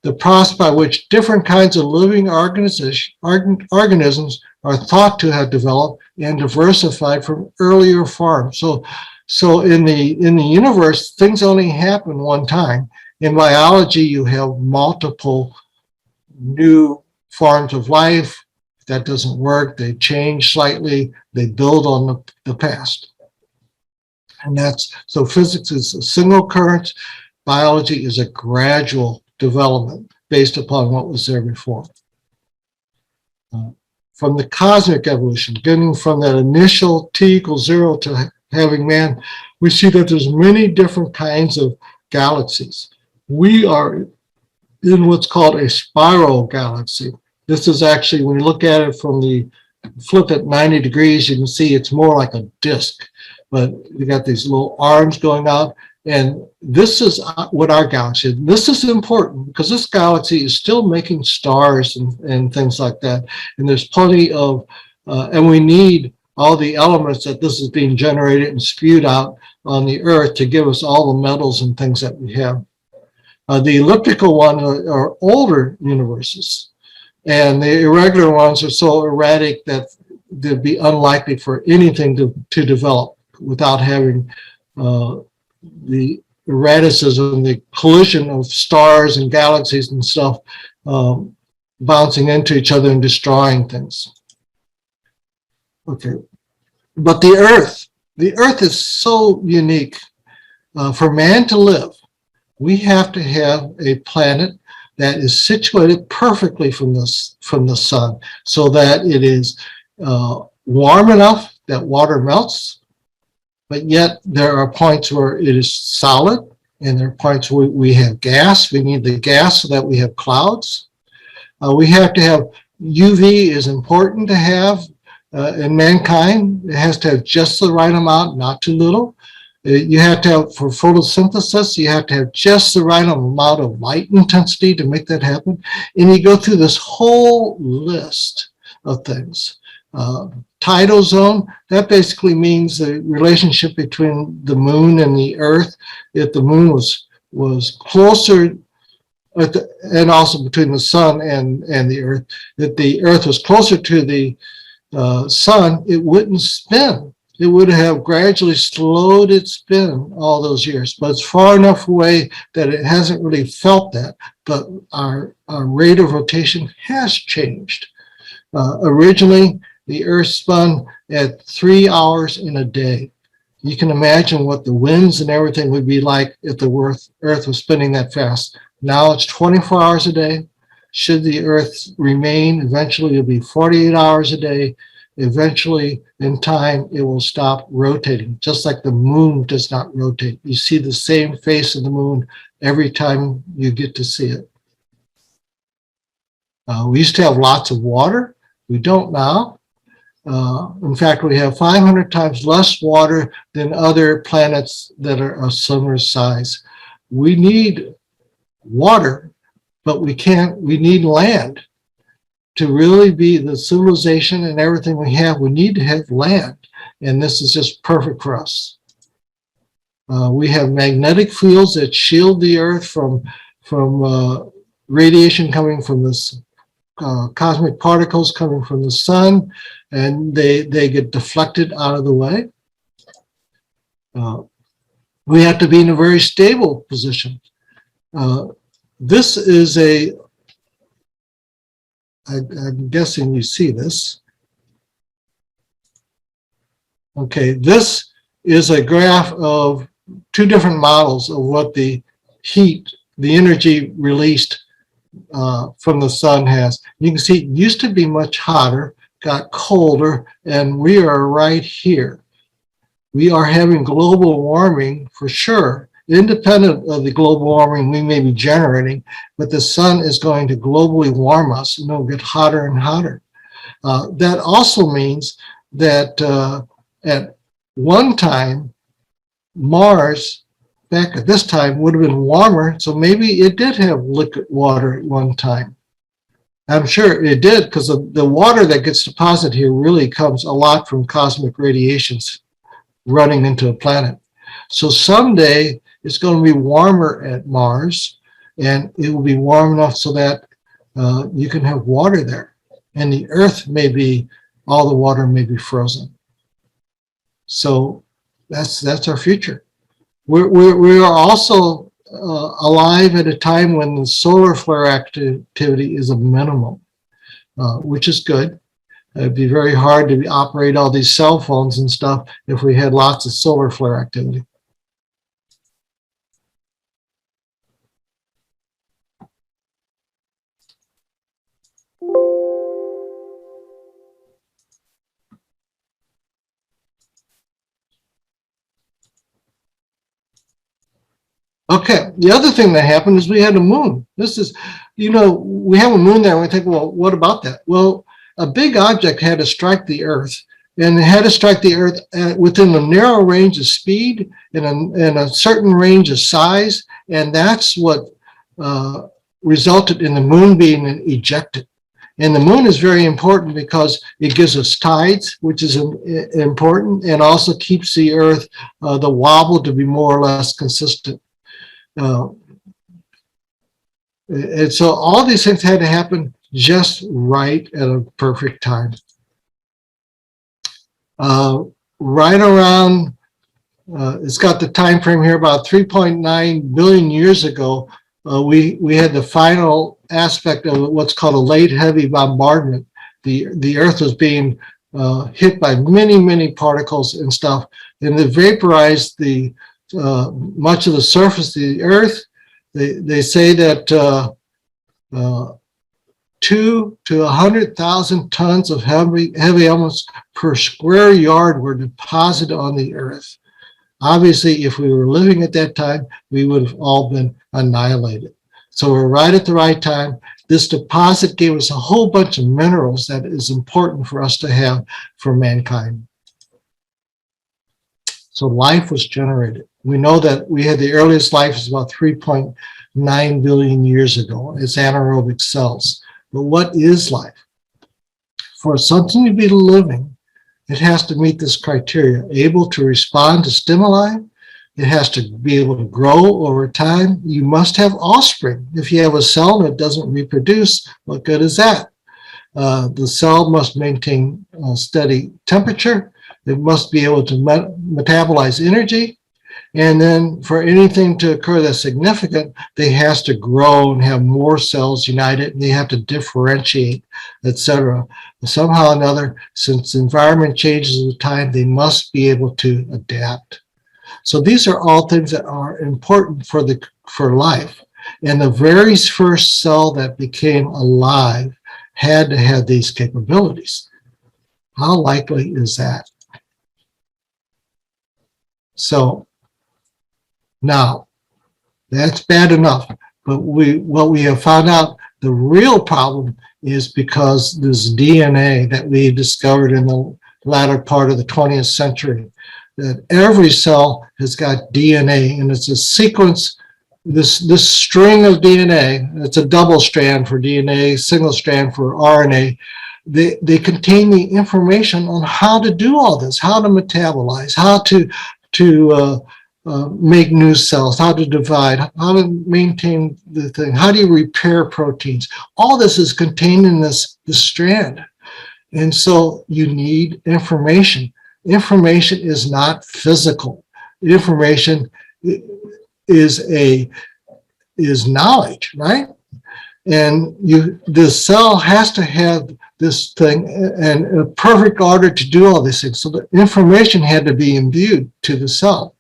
the process by which different kinds of living organisms are thought to have developed and diversified from earlier forms. So in the universe, things only happen one time. In biology, you have multiple new forms of life. If that doesn't work, they change slightly, they build on the past. And so physics is a single occurrence, biology is a gradual development based upon what was there before. From the cosmic evolution, getting from that initial t equals 0 to having man, we see that there's many different kinds of galaxies. We are in what's called a spiral galaxy. This is actually, when you look at it from the flip at 90 degrees, you can see it's more like a disc, but you got these little arms going out. And this is what our galaxy is. This is important because this galaxy is still making stars and things like that. And there's plenty of, and we need all the elements that this is being generated and spewed out on the Earth to give us all the metals and things that we have. The elliptical one are older universes, and the irregular ones are so erratic that they'd be unlikely for anything to develop without having the erraticism, the collision of stars and galaxies and stuff bouncing into each other and destroying things. Okay, but the Earth is so unique. For man to live, we have to have a planet that is situated perfectly from the sun, so that it is warm enough that water melts, but yet there are points where it is solid, and there are points where we have gas. We need the gas so that we have clouds. We have to have, UV is important to have in mankind. It has to have just the right amount, not too little. You have to have, for photosynthesis, you have to have just the right amount of light intensity to make that happen. And you go through this whole list of things. Tidal zone, that basically means the relationship between the moon and the Earth. If the moon was closer, and also between the sun and the Earth, if the Earth was closer to the sun, it wouldn't spin. it would have gradually slowed its spin all those years, but it's far enough away that it hasn't really felt that. But our rate of rotation has changed. Originally, the Earth spun at 3 hours in a day. You can imagine what the winds and everything would be like if the Earth was spinning that fast. Now it's 24 hours a day. Should the Earth remain, eventually it'll be 48 hours a day. Eventually, in time, it will stop rotating, just like the moon does not rotate. You see the same face of the moon every time you get to see it. We used to have lots of water. We don't now. In fact, we have 500 times less water than other planets that are of similar size. We need water, but we need land. To really be the civilization and everything we have, we need to have land. And this is just perfect for us. We have magnetic fields that shield the Earth from radiation coming from this cosmic particles coming from the sun, and they get deflected out of the way. We have to be in a very stable position. This is I'm guessing you see this. Okay, this is a graph of two different models of what the heat, the energy released from the sun has. You can see it used to be much hotter, got colder, and we are right here. We are having global warming for sure. Independent of the global warming we may be generating, but the sun is going to globally warm us and it'll get hotter and hotter. That also means that at one time, Mars, back at this time, would have been warmer, so maybe it did have liquid water at one time. I'm sure it did, because the water that gets deposited here really comes a lot from cosmic radiations running into a planet. So someday it's going to be warmer at Mars, and it will be warm enough so that you can have water there. And the Earth may be, all the water may be frozen. So that's our future. We are also alive at a time when the solar flare activity is a minimum, which is good. It'd be very hard to operate all these cell phones and stuff if we had lots of solar flare activity. Okay, the other thing that happened is we had a moon. This is, we have a moon there, and we think, well, what about that? Well, a big object had to strike the Earth, and it had to strike the Earth within a narrow range of speed and a certain range of size, and that's what resulted in the moon being ejected. And the moon is very important because it gives us tides, which is important, and also keeps the Earth, the wobble, to be more or less consistent. And so all these things had to happen just right at a perfect time. Right around, it's got the time frame here, about 3.9 billion years ago, we had the final aspect of what's called a late heavy bombardment. The Earth was being hit by many, many particles and stuff, and it vaporized much of the surface of the Earth. They say that 2 to 100,000 tons of heavy elements per square yard were deposited on the Earth. Obviously, if we were living at that time, we would have all been annihilated. So we're right at the right time. This deposit gave us a whole bunch of minerals that is important for us to have for mankind. So life was generated. We know that we had the earliest life is about 3.9 billion years ago. It's anaerobic cells. But what is life? For something to be living, it has to meet this criteria: able to respond to stimuli. It has to be able to grow over time. You must have offspring. If you have a cell that doesn't reproduce, what good is that? The cell must maintain a steady temperature. It must be able to metabolize energy. And then for anything to occur that's significant, they has to grow and have more cells united, and they have to differentiate, etc. Somehow or another, since the environment changes with time, they must be able to adapt. So these are all things that are important for life. And the very first cell that became alive had to have these capabilities. How likely is that? So now, that's bad enough, but what we have found out, the real problem is because this DNA that we discovered in the latter part of the 20th century, that every cell has got DNA, and it's a sequence, this string of DNA, it's a double strand for DNA, single strand for RNA. They contain the information on how to do all this, how to metabolize, how to make new cells, how to divide, how to maintain the thing, how do you repair proteins. All this is contained in this strand. And so you need information. Information is not physical. Information is knowledge, right? And the cell has to have this thing and a perfect order to do all these things. So the information had to be imbued to the cell.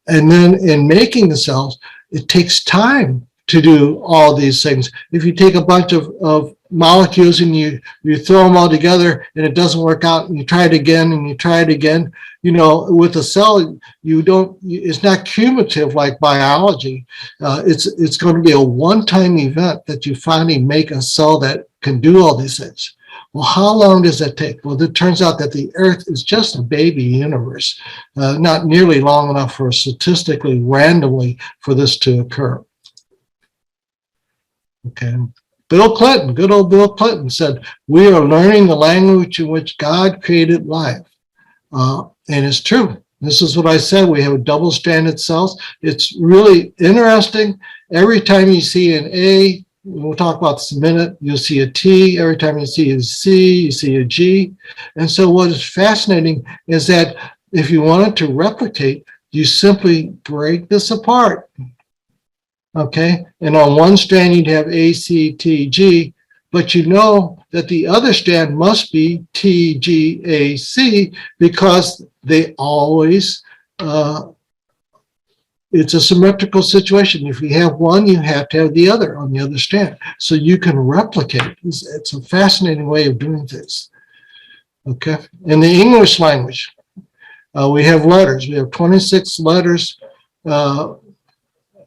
And then in making the cells, it takes time to do all these things. If you take a bunch of molecules and you throw them all together and it doesn't work out, and you try it again and you try it again, with a cell, it's not cumulative like biology. It's going to be a one-time event that you finally make a cell that can do all these things. Well, how long does that take? Well, it turns out that the Earth is just a baby universe, not nearly long enough for statistically randomly for this to occur. Okay. Bill Clinton, good old Bill Clinton said, we are learning the language in which God created life. And it's true. This is what I said. We have double-stranded cells. It's really interesting. Every time you see an A, we'll talk about this in a minute, you'll see a T. Every time you see a C, you see a G. And so what is fascinating is that if you wanted to replicate, you simply break this apart. Okay, and on one strand you'd have A, C, T, G, but you know that the other strand must be T, G, A, C because they always, it's a symmetrical situation. If you have one, you have to have the other on the other strand. So you can replicate. It's a fascinating way of doing things. Okay, in the English language, we have letters. We have 26 letters.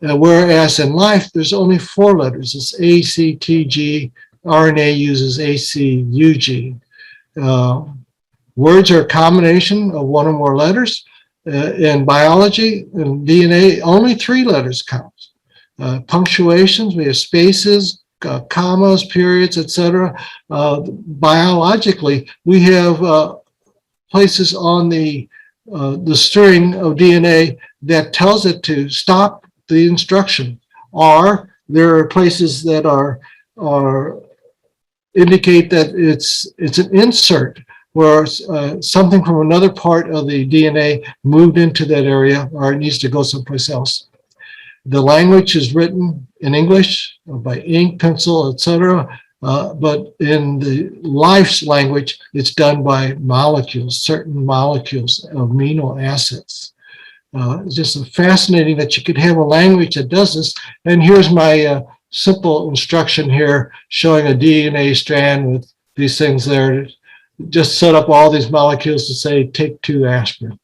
Whereas in life, there's only 4 letters. It's A, C, T, G. RNA uses A, C, U, G. Words are a combination of one or more letters. In biology and DNA, only 3 letters count. Punctuations, we have spaces, commas, periods, etc. Biologically, we have places on the string of DNA that tells it to stop the instruction, or there are places that are indicate that it's an insert where something from another part of the DNA moved into that area, or it needs to go someplace else. The language is written in English by ink, pencil, etc. But in the life's language, it's done by molecules, certain molecules of amino acids. It's just fascinating that you could have a language that does this. And here's my simple instruction here showing a DNA strand with these things there. Just set up all these molecules to say, take 2 aspirin,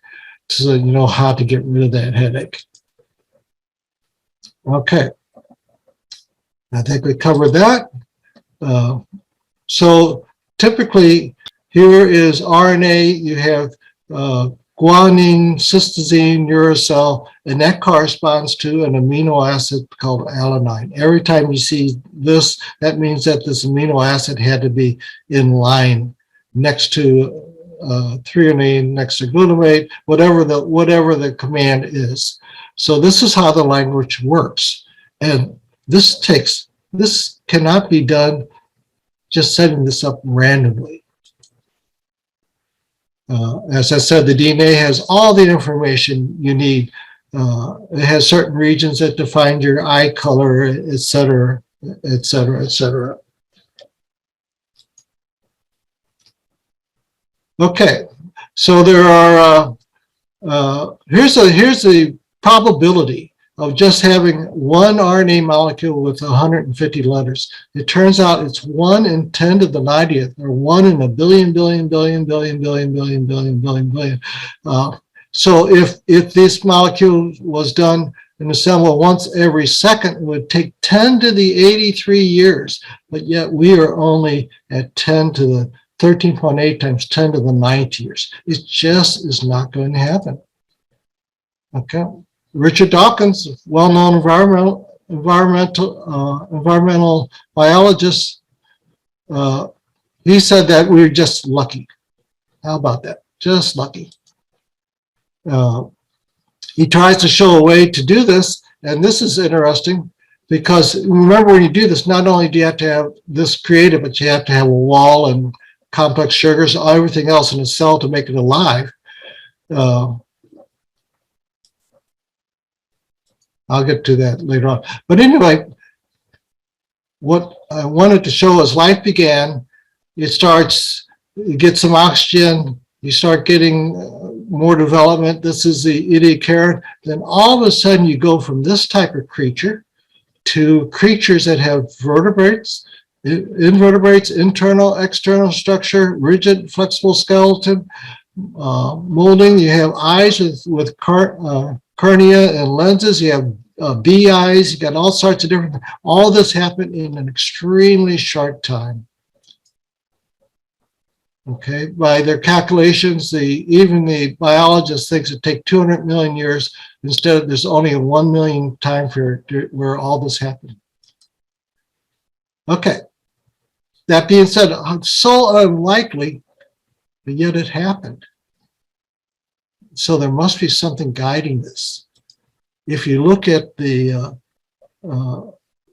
so you know how to get rid of that headache. Okay. I think we covered that. So typically, here is RNA. You have guanine, cytosine, uracil, and that corresponds to an amino acid called alanine. Every time you see this, that means that this amino acid had to be in line next to threonine, next to glutamate, whatever the command is. So this is how the language works. And this cannot be done just setting this up randomly. As I said, the DNA has all the information you need. It has certain regions that define your eye color, et cetera, et cetera, et cetera. Okay, so there are, here's the probability of just having one RNA molecule with 150 letters. It turns out it's 1 in 10 to the 90th, or 1 in a billion, billion, billion, billion, billion, billion, billion, billion, billion. So if this molecule was done and assembled once every second, it would take 10 to the 83 years, but yet we are only at 10 to the 13.8 times 10 to the 9th years. It just is not going to happen. Okay. Richard Dawkins, well-known environmental biologist, he said that we're just lucky. How about that? Just lucky. He tries to show a way to do this, and this is interesting because remember, when you do this, not only do you have to have this created, but you have to have a wall and complex sugars, everything else in a cell to make it alive. I'll get to that later on. But anyway, what I wanted to show is life began. It starts, you get some oxygen, you start getting more development. This is the eukaryote. Then all of a sudden you go from this type of creature to creatures that have vertebrates, invertebrates, internal, external structure, rigid, flexible skeleton, molding. You have eyes with cornea and lenses. You have bee eyes. You got all sorts of different. All this happened in an extremely short time. Okay, by their calculations, even the biologist thinks it takes 200 million years. Instead, there's only a 1 million time period where all this happened. Okay, that being said, it's so unlikely, but yet it happened. So there must be something guiding this. If you look at the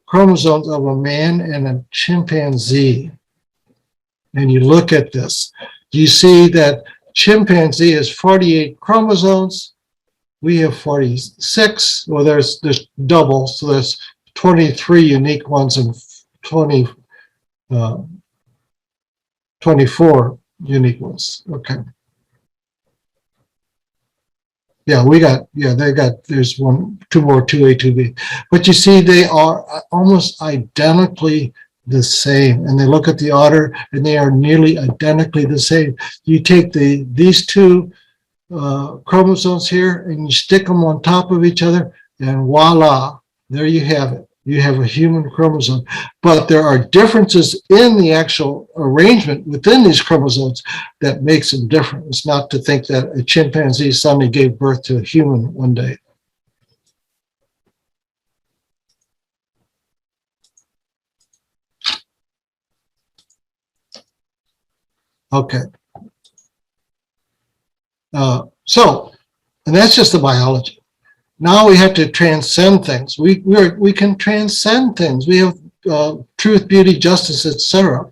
chromosomes of a man and a chimpanzee, and you look at this, you see that chimpanzee has 48 chromosomes. We have 46. Well, there's double, so there's 23 unique ones and 24 unique ones. Okay. Yeah, there's two more, 2A, 2B. But you see, they are almost identically the same. And they look at the order, and they are nearly identically the same. You take these two chromosomes here, and you stick them on top of each other, and voila, there you have it. You have a human chromosome. But there are differences in the actual arrangement within these chromosomes that makes them different. It's not to think that a chimpanzee suddenly gave birth to a human one day. Okay. And that's just the biology. Now we have to transcend things. We can transcend things. We have truth, beauty, justice, etc.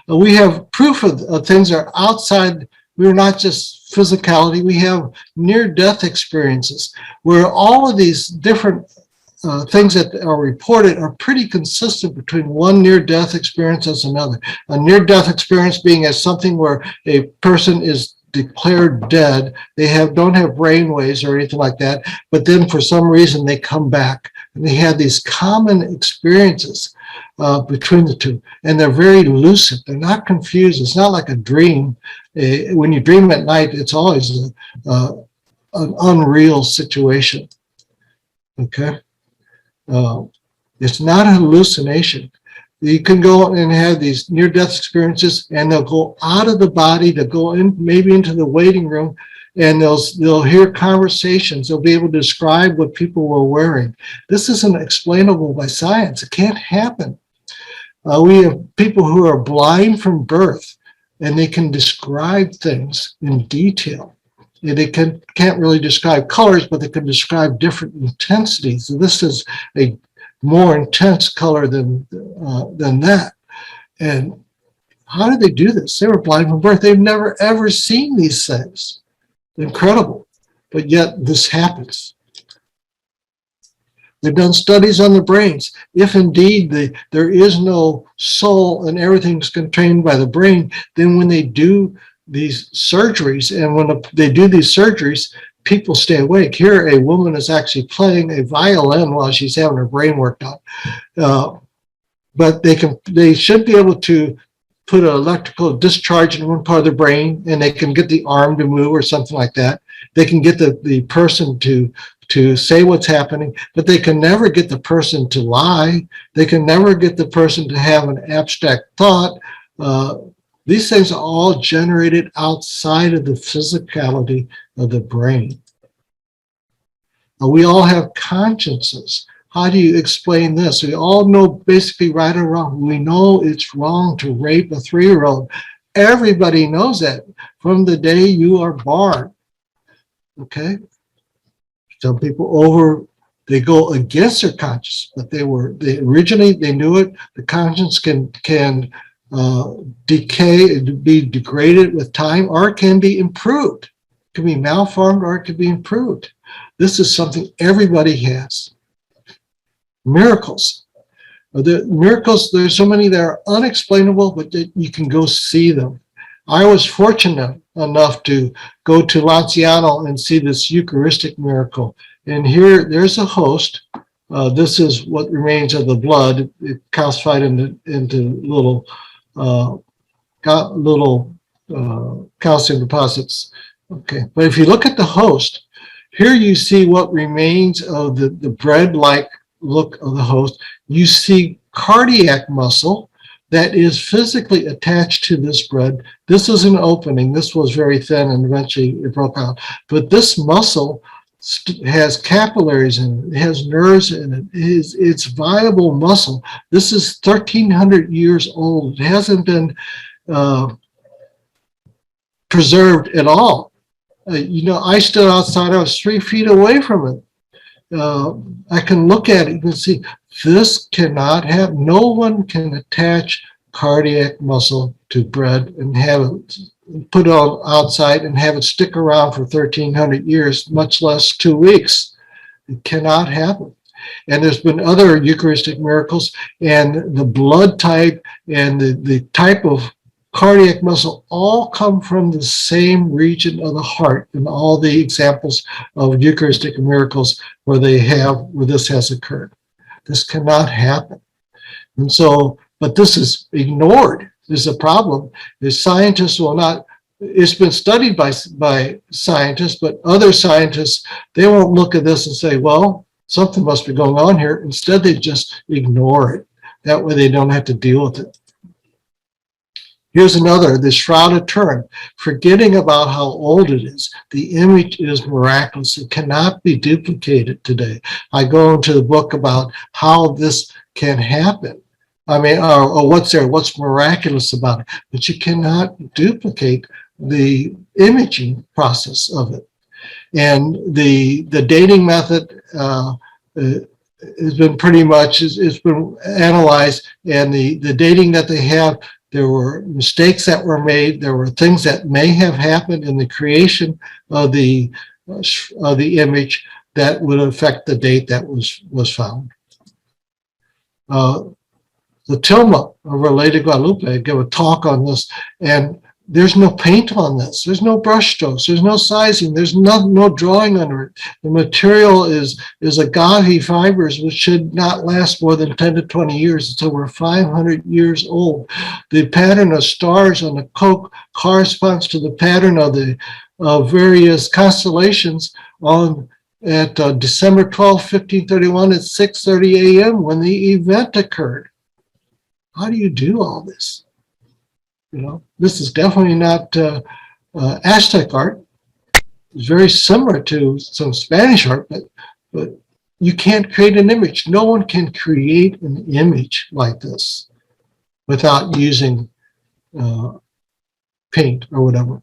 We have proof of things that are outside. We're not just physicality. We have near-death experiences where all of these different things that are reported are pretty consistent between one near-death experience and another. A near-death experience being as something where a person is declared dead, they don't have brain waves or anything like that, but then for some reason they come back, and they have these common experiences between the two, and they're very lucid. They're not confused. It's not like a dream. When you dream at night, it's always an unreal situation. Okay, it's not a hallucination. You can go and have these near-death experiences, and they'll go out of the body, to go in, maybe into the waiting room, and they'll hear conversations. They'll be able to describe what people were wearing. This isn't explainable by science. It can't happen. We have people who are blind from birth, and they can describe things in detail. They can't really describe colors, but they can describe different intensities. So this is a more intense color than that. And How did they do this? They were blind from birth. They've never, ever seen these things. Incredible. But yet this happens. They've done studies on the brains. If indeed there is no soul and everything's contained by the brain, then when they do these surgeries, and when they do these surgeries, people stay awake. Here, a woman is actually playing a violin while she's having her brain worked on. But they should be able to put an electrical discharge in one part of the brain, and they can get the arm to move or something like that. They can get the person to say what's happening, but they can never get the person to lie. They can never get the person to have an abstract thought. These things are all generated outside of the physicality of the brain. We all have consciences. How do you explain this? We all know basically right or wrong. We know it's wrong to rape a 3-year-old. Everybody knows that from the day you are born. Okay? Some people they go against their conscience, but they originally knew it. The conscience can decay, be degraded with time, or it can be improved. It can be malformed, or it can be improved. This is something everybody has. Miracles. Miracles, there's so many that are unexplainable, but you can go see them. I was fortunate enough to go to Lanciano and see this Eucharistic miracle. And here, there's a host. This is what remains of the blood. It calcified into little calcium deposits. Okay, but if you look at the host, here you see what remains of the bread-like look of the host. You see cardiac muscle that is physically attached to this bread. This is an opening. This was very thin and eventually it broke out. But this muscle has capillaries in it. It has nerves in it. It's viable muscle. This is 1,300 years old. It hasn't been preserved at all. I stood outside. I was 3 feet away from it. I can look at it. You can see this cannot happen. No one can attach cardiac muscle to bread and have it put it outside and have it stick around for 1,300 years, much less 2 weeks. It cannot happen. And there's been other Eucharistic miracles, and the blood type and the type of cardiac muscle all come from the same region of the heart in all the examples of Eucharistic miracles where this has occurred. This cannot happen. And so, but this is ignored. There's a problem. The scientists will not, it's been studied by scientists, but other scientists, they won't look at this and say, well, something must be going on here. Instead, they just ignore it. That way they don't have to deal with it. Here's another, the Shroud of Turin. Forgetting about how old it is, the image is miraculous. It cannot be duplicated today. I go into the book about how this can happen. I mean, or what's miraculous about it. But you cannot duplicate the imaging process of it. And the dating method has been pretty much, it's been analyzed, and the dating that they have, there were mistakes that were made. There were things that may have happened in the creation of the image that would affect the date that was found. The tilma of Our Lady of Guadalupe, I gave a talk on this, and there's no paint on this. There's no brush strokes. There's no sizing. There's no drawing under it. The material is agave fibers, which should not last more than 10 to 20 years. It's over 500 years old. The pattern of stars on the coke corresponds to the pattern of various constellations at December 12, 1531 at 6:30 a.m. when the event occurred. How do you do all this? This is definitely not Aztec art. It's very similar to some Spanish art, but you can't create an image. No one can create an image like this without using paint or whatever.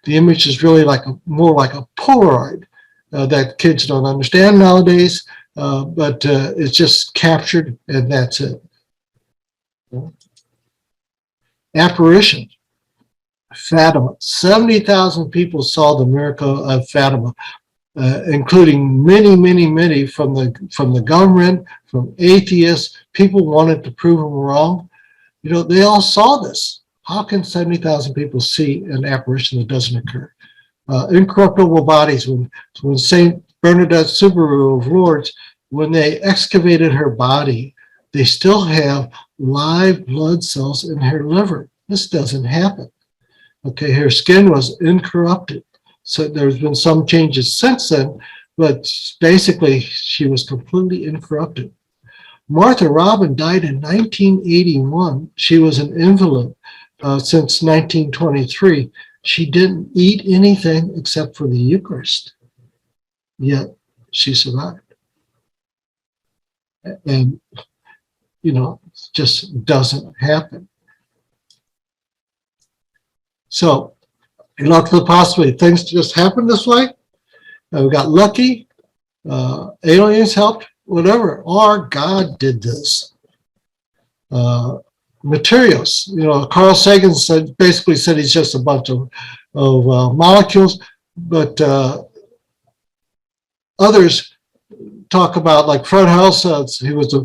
The image is really more like a Polaroid that kids don't understand nowadays, but it's just captured and that's it. apparition. Fatima. 70,000 people saw the miracle of Fatima, including many from the government, from atheists. People wanted to prove them wrong. You know, they all saw this. How can 70,000 people see an apparition that doesn't occur? Incorruptible bodies. When Saint Bernadette Soubirous of Lourdes, when they excavated her body, they still have live blood cells in her liver. This doesn't happen. Okay, her skin was incorrupted. So there's been some changes since then, but basically she was completely incorrupted. Martha Robin died in 1981. She was an invalid since 1923. She didn't eat anything except for the Eucharist, yet she survived. And, you know, it just doesn't happen. So, you look for the possibility. Things just happen this way. We got lucky. Aliens helped, whatever. Or God did this. Materials. You know, Carl Sagan basically said he's just a bunch of molecules, but others talk about, like Fred Hoyle, he was a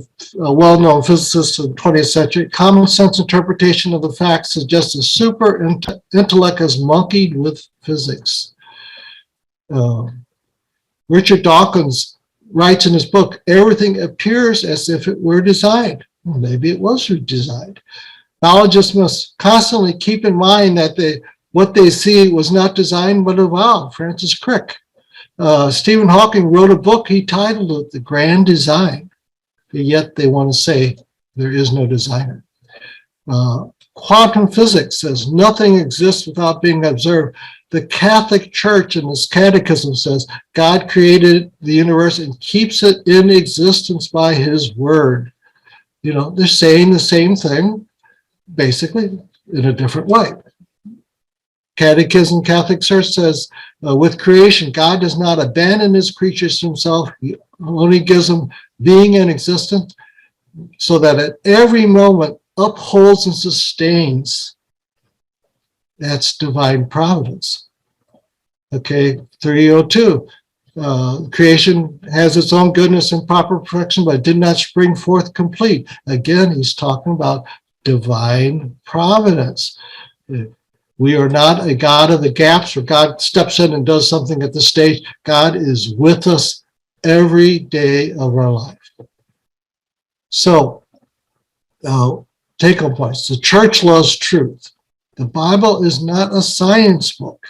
well-known physicist in the 20th century. Common sense interpretation of the facts suggests a super intellect has monkeyed with physics. Richard Dawkins writes in his book, everything appears as if it were designed. Well, maybe it was redesigned. Knowledges must constantly keep in mind that what they see was not designed but evolved. Francis Crick. Stephen Hawking wrote a book, he titled it The Grand Design, yet they want to say there is no designer. Quantum physics says nothing exists without being observed. The Catholic Church in its catechism says God created the universe and keeps it in existence by his word. You know, they're saying the same thing, basically, in a different way. Catechism Catholic Church says, with creation, God does not abandon his creatures to himself. He only gives them being and existence so that at every moment upholds and sustains. That's divine providence. Okay, 302. Creation has its own goodness and proper perfection, but did not spring forth complete. Again, he's talking about divine providence. We are not a God of the gaps where God steps in and does something at this stage. God is with us every day of our life. So, take-home points. The church loves truth. The Bible is not a science book.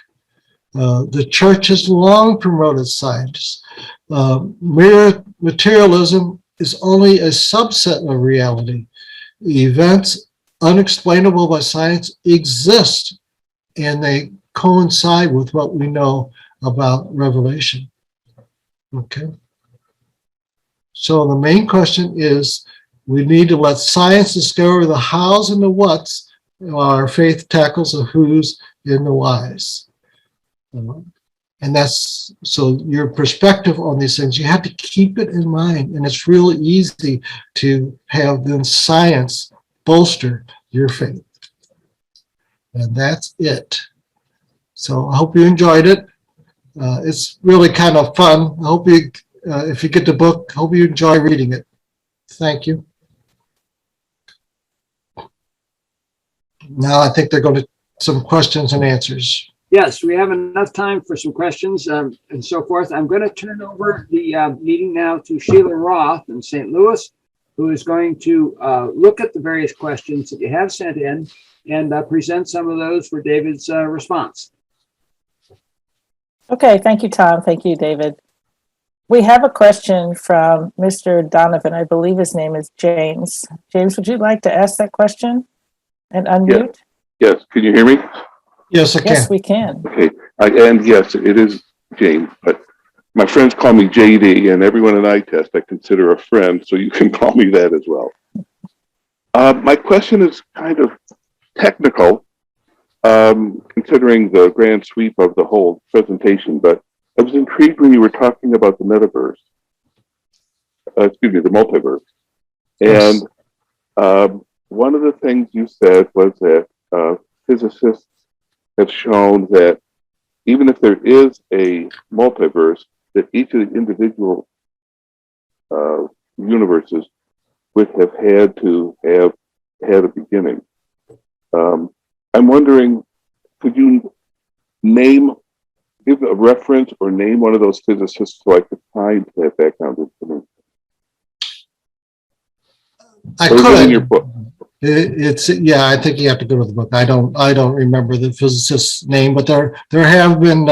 The church has long promoted science. Mere materialism is only a subset of reality. Events unexplainable by science exist, and they coincide with what we know about Revelation. Okay. So the main question is, we need to let science discover the hows and the whats, while our faith tackles the who's and the whys. And that's, so your perspective on these things, you have to keep it in mind. And it's really easy to have then science bolster your faith. And that's it. So I hope you enjoyed it. It's really kind of fun. I hope you, if you get the book, hope you enjoy reading it. Thank you. Now I think they're going to some questions and answers. Yes, we have enough time for some questions and so forth. I'm going to turn over the meeting now to Sheila Roth in St. Louis, who is going to look at the various questions that you have sent in and present some of those for David's response. Okay, thank you, Tom. Thank you, David. We have a question from Mr. Donovan. I believe his name is James. James, would you like to ask that question and unmute? Yes. Can you hear me? Yes, I can. Yes, we can. Okay. And yes, it is James, but my friends call me JD, and everyone in ITEST I consider a friend, so you can call me that as well. My question is kind of technical, considering the grand sweep of the whole presentation, but I was intrigued when you were talking about the metaverse, the multiverse. Yes. And one of the things you said was that physicists have shown that even if there is a multiverse, that each of the individual universes would have had to have had a beginning. I'm wondering, could you give a reference or name one of those physicists so I could find that background information? I Or is it in your could. book? It's yeah. I think you have to go to the book. I don't remember the physicist's name, but there have been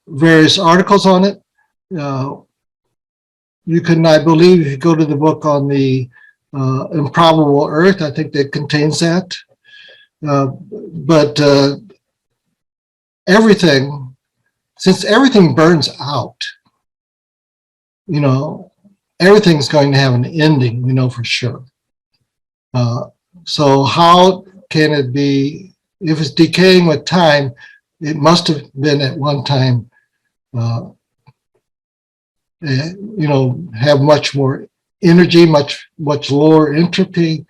various articles on it. You can, I believe, if you go to the book on the improbable Earth, I think that contains that. But everything, since everything burns out, you know, everything's going to have an ending, we know for sure. So how can it be, if it's decaying with time, it must have been at one time, you know, have much more energy, much lower entropy,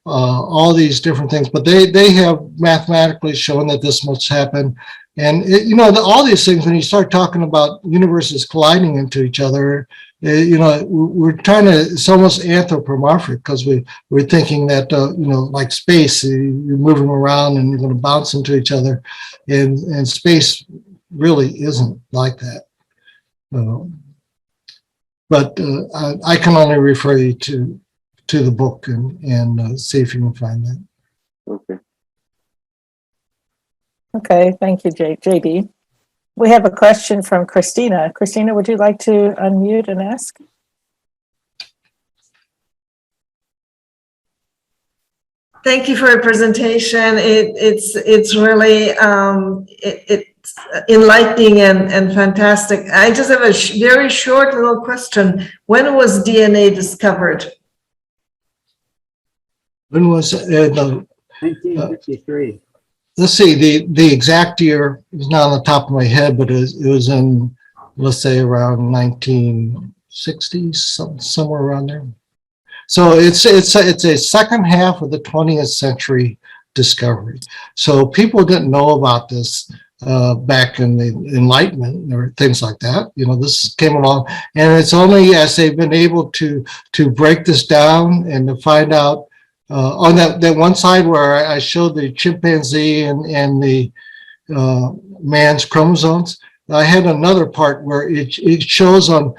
all these different things. But they have mathematically shown that this must happen. And, you know, all these things, when you start talking about universes colliding into each other, you know, we're trying to, it's almost anthropomorphic because we're thinking that, you know, like space, you're moving around and you're going to bounce into each other. And space really isn't like that. But I can only refer you to the book and see if you can find that. Okay. Okay, thank you, JD. We have a question from Christina. Christina, would you like to unmute and ask? Thank you for your presentation. It's really it's enlightening and fantastic. I just have a very short little question. When was DNA discovered? When was 1953. Let's see, the exact year is not on the top of my head, but it was in, let's say, around 1960s, somewhere around there. So it's a second half of the 20th century discovery. So people didn't know about this back in the Enlightenment or things like that. You know, this came along, and it's only as they've been able to break this down and to find out. On that one side where I showed the chimpanzee and the man's chromosomes, I had another part where it shows on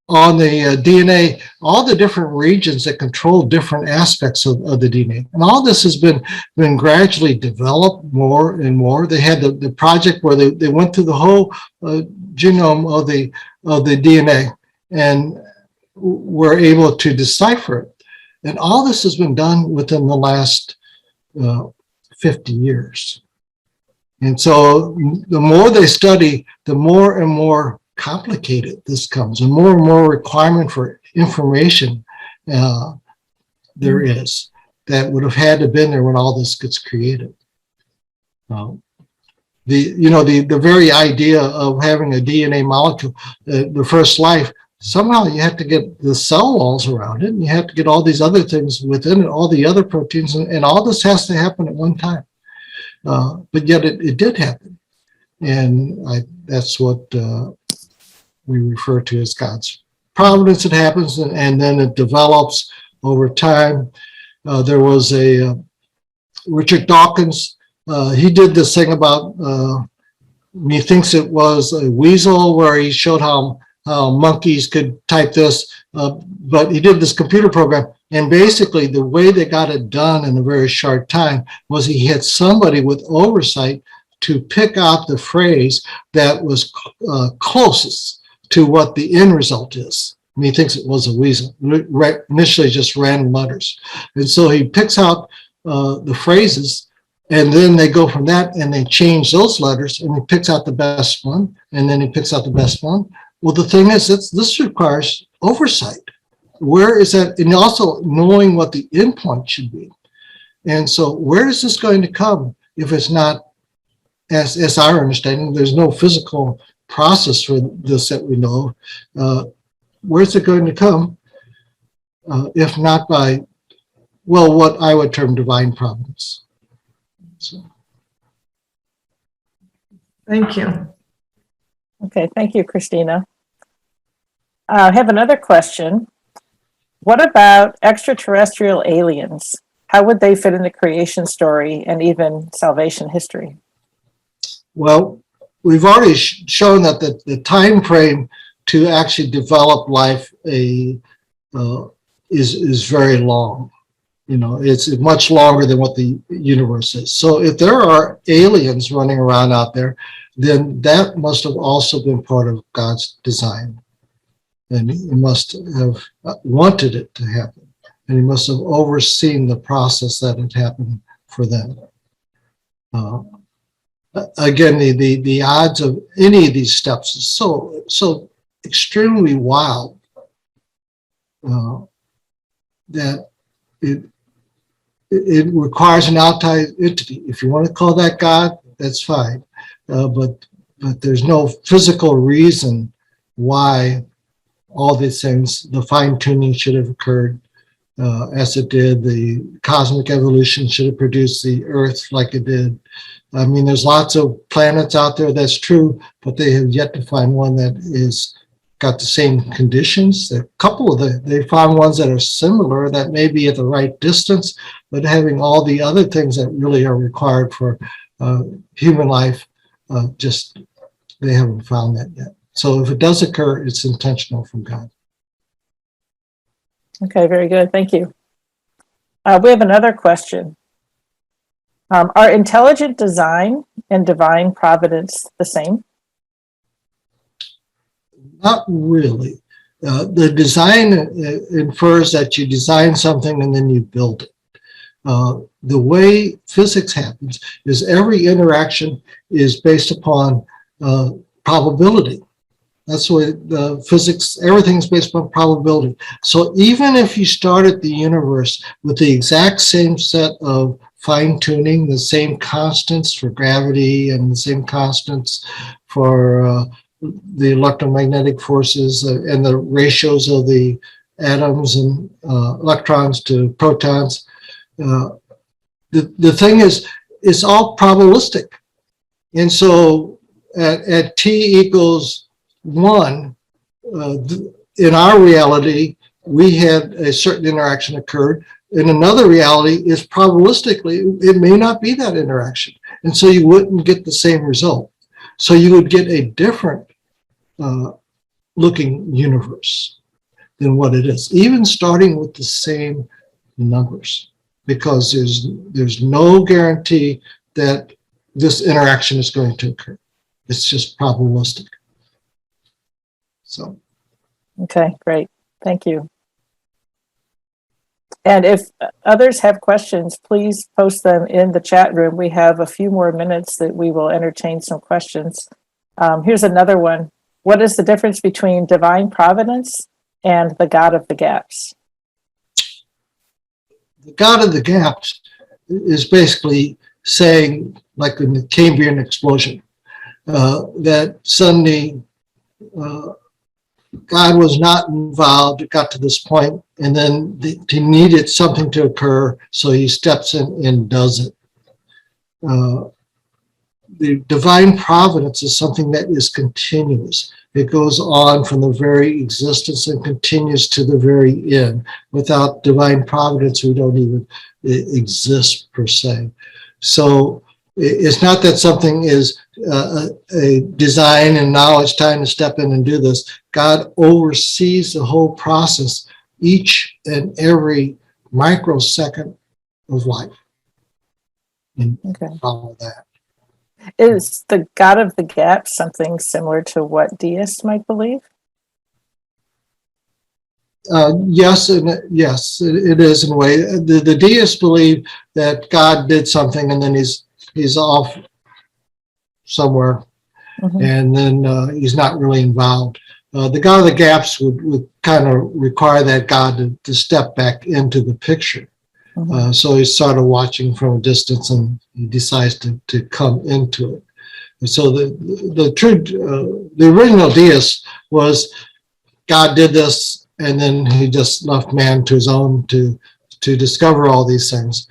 the DNA all the different regions that control different aspects of the DNA, and all this has been gradually developed more and more. They had the project where they went through the whole genome of the DNA and were able to decipher it. And all this has been done within the last 50 years. And so the more they study, the more and more complicated this comes, and more requirement for information there is that would have had to been there when all this gets created. The very idea of having a DNA molecule, the first life, somehow you have to get the cell walls around it, and you have to get all these other things within it, all the other proteins, and all this has to happen at one time. But yet it did happen. And that's what we refer to as God's providence. It happens, and then it develops over time. There was a Richard Dawkins, he did this thing about, he thinks it was a weasel, where he showed how monkeys could type this, but he did this computer program, and basically the way they got it done in a very short time was he had somebody with oversight to pick out the phrase that was closest to what the end result is. And he thinks it was a weasel, initially just random letters. And so he picks out the phrases, and then they go from that and they change those letters, and he picks out the best one, and then he picks out the best one. Well, the thing is, this requires oversight. Where is that? And also knowing what the endpoint should be. And so where is this going to come if it's not, as our understanding, there's no physical process for this that we know. Where's it going to come if not by, well, what I would term divine providence? Thank you. Okay, thank you, Christina. I have another question. What about extraterrestrial aliens? How would they fit in the creation story and even salvation history? Well, we've already shown that the time frame to actually develop life is very long. You know, it's much longer than what the universe is. So if there are aliens running around out there, then that must have also been part of God's design. And he must have wanted it to happen. And he must have overseen the process that had happened for them. Again, the odds of any of these steps is so extremely wild that it requires an outside entity. If you want to call that God, that's fine. But there's no physical reason why all these things, the fine-tuning should have occurred as it did. The cosmic evolution should have produced the Earth like it did. I mean, there's lots of planets out there, that's true, but they have yet to find one that is got the same conditions. A couple of they found ones that are similar, that may be at the right distance, but having all the other things that really are required for human life, just they haven't found that yet. So if it does occur, it's intentional from God. Okay, very good. Thank you. We have another question. Are intelligent design and divine providence the same? Not really. The design infers that you design something and then you build it. The way physics happens is every interaction is based upon probability. That's the way the physics, everything's based upon probability. So even if you started the universe with the exact same set of fine-tuning, the same constants for gravity and the same constants for the electromagnetic forces and the ratios of the atoms and electrons to protons, the thing is, it's all probabilistic. And so at t equals 1, in our reality, we had a certain interaction occurred. In another reality, is probabilistically, it may not be that interaction. And so you wouldn't get the same result. So you would get a different looking universe than what it is, even starting with the same numbers, because there's no guarantee that this interaction is going to occur. It's just probabilistic. So. Okay, great. Thank you. And if others have questions, please post them in the chat room. We have a few more minutes that we will entertain some questions. Here's another one. What is the difference between divine providence and the God of the gaps? The God of the gaps is basically saying, like in the Cambrian explosion, that suddenly God was not involved. It got to this point, and then he needed something to occur, so he steps in and does it. The divine providence is something that is continuous. It goes on from the very existence and continues to the very end. Without divine providence, we don't even exist per se. So it's not that something is a design and now it's time to step in and do this. God oversees the whole process, each and every microsecond of life. And follow that. Is the God of the gap something similar to what deists might believe? Yes, yes, it is in a way. The deists believe that God did something and then he's off somewhere, and then he's not really involved. The God of the gaps would kind of require that God to step back into the picture. So he's sort of watching from a distance and he decides to come into it. And so the original deist was God did this and then he just left man to his own to discover all these things.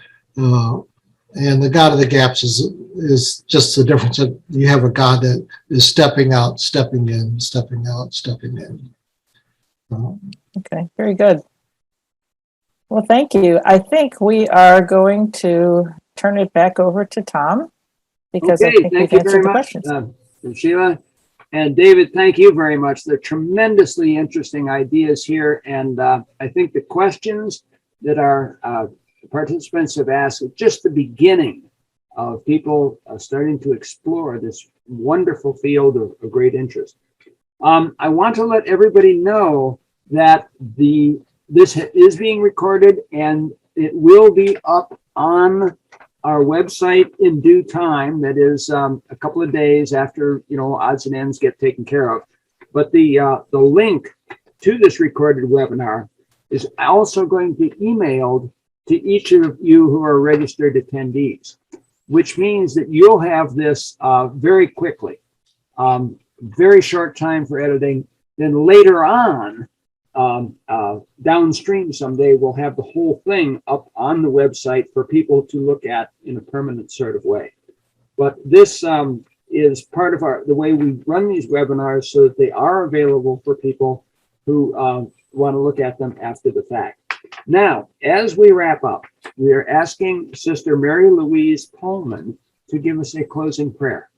And the God of the gaps is just the difference that you have a God that is stepping out, stepping in, stepping out, stepping in. Okay, very good. Well, thank you. I think we are going to turn it back over to Tom because I Okay, think thank we've you very answered the much, questions. Sheila. And David, thank you very much. They're tremendously interesting ideas here. And I think the questions that our participants have asked are just the beginning of people starting to explore this wonderful field of great interest. I want to let everybody know that this is being recorded and it will be up on our website in due time. That is a couple of days after, odds and ends get taken care of. But the link to this recorded webinar is also going to be emailed to each of you who are registered attendees, which means that you'll have this very quickly, very short time for editing. Then later on, downstream someday, we'll have the whole thing up on the website for people to look at in a permanent sort of way. But this is part of the way we run these webinars so that they are available for people who want to look at them after the fact. Now, as we wrap up, we are asking Sister Mary Louise Pullman to give us a closing prayer.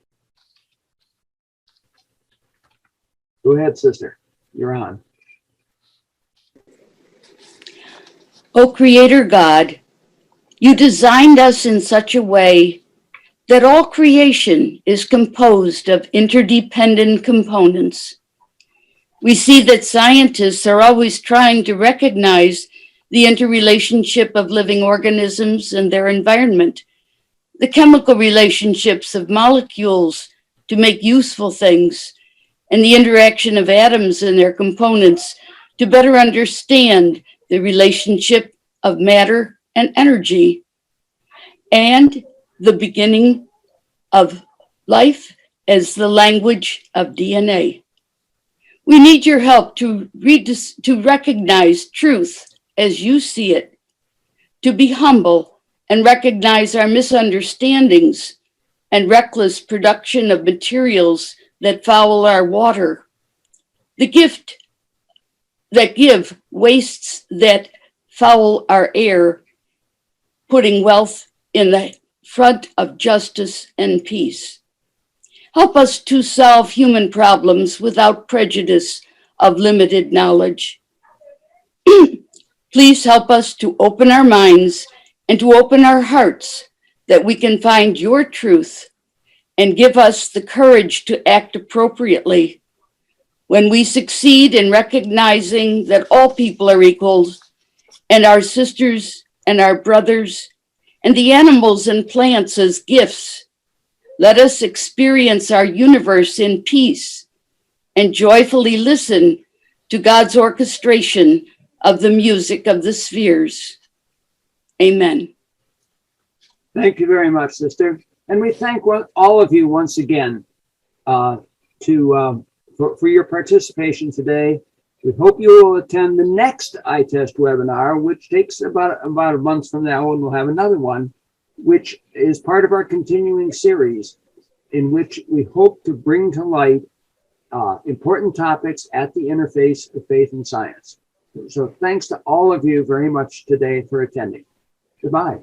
Go ahead, Sister. You're on. O Creator God, you designed us in such a way that all creation is composed of interdependent components. We see that scientists are always trying to recognize the interrelationship of living organisms and their environment, the chemical relationships of molecules to make useful things, and the interaction of atoms and their components to better understand the relationship of matter and energy, and the beginning of life as the language of DNA. We need your help to recognize truth as you see it, to be humble and recognize our misunderstandings and reckless production of materials that foul our water, the gift that give wastes that foul our air, putting wealth in the front of justice and peace. Help us to solve human problems without prejudice of limited knowledge. Please help us to open our minds and to open our hearts that we can find your truth, and give us the courage to act appropriately. When we succeed in recognizing that all people are equals, and our sisters and our brothers, and the animals and plants as gifts, let us experience our universe in peace and joyfully listen to God's orchestration of the music of the spheres. Amen. Thank you very much, Sister. And we thank all of you once again for your participation today. We hope you will attend the next ITEST webinar, which takes about a month from now, and we'll have another one, which is part of our continuing series in which we hope to bring to light important topics at the interface of faith and science. So thanks to all of you very much today for attending. Goodbye.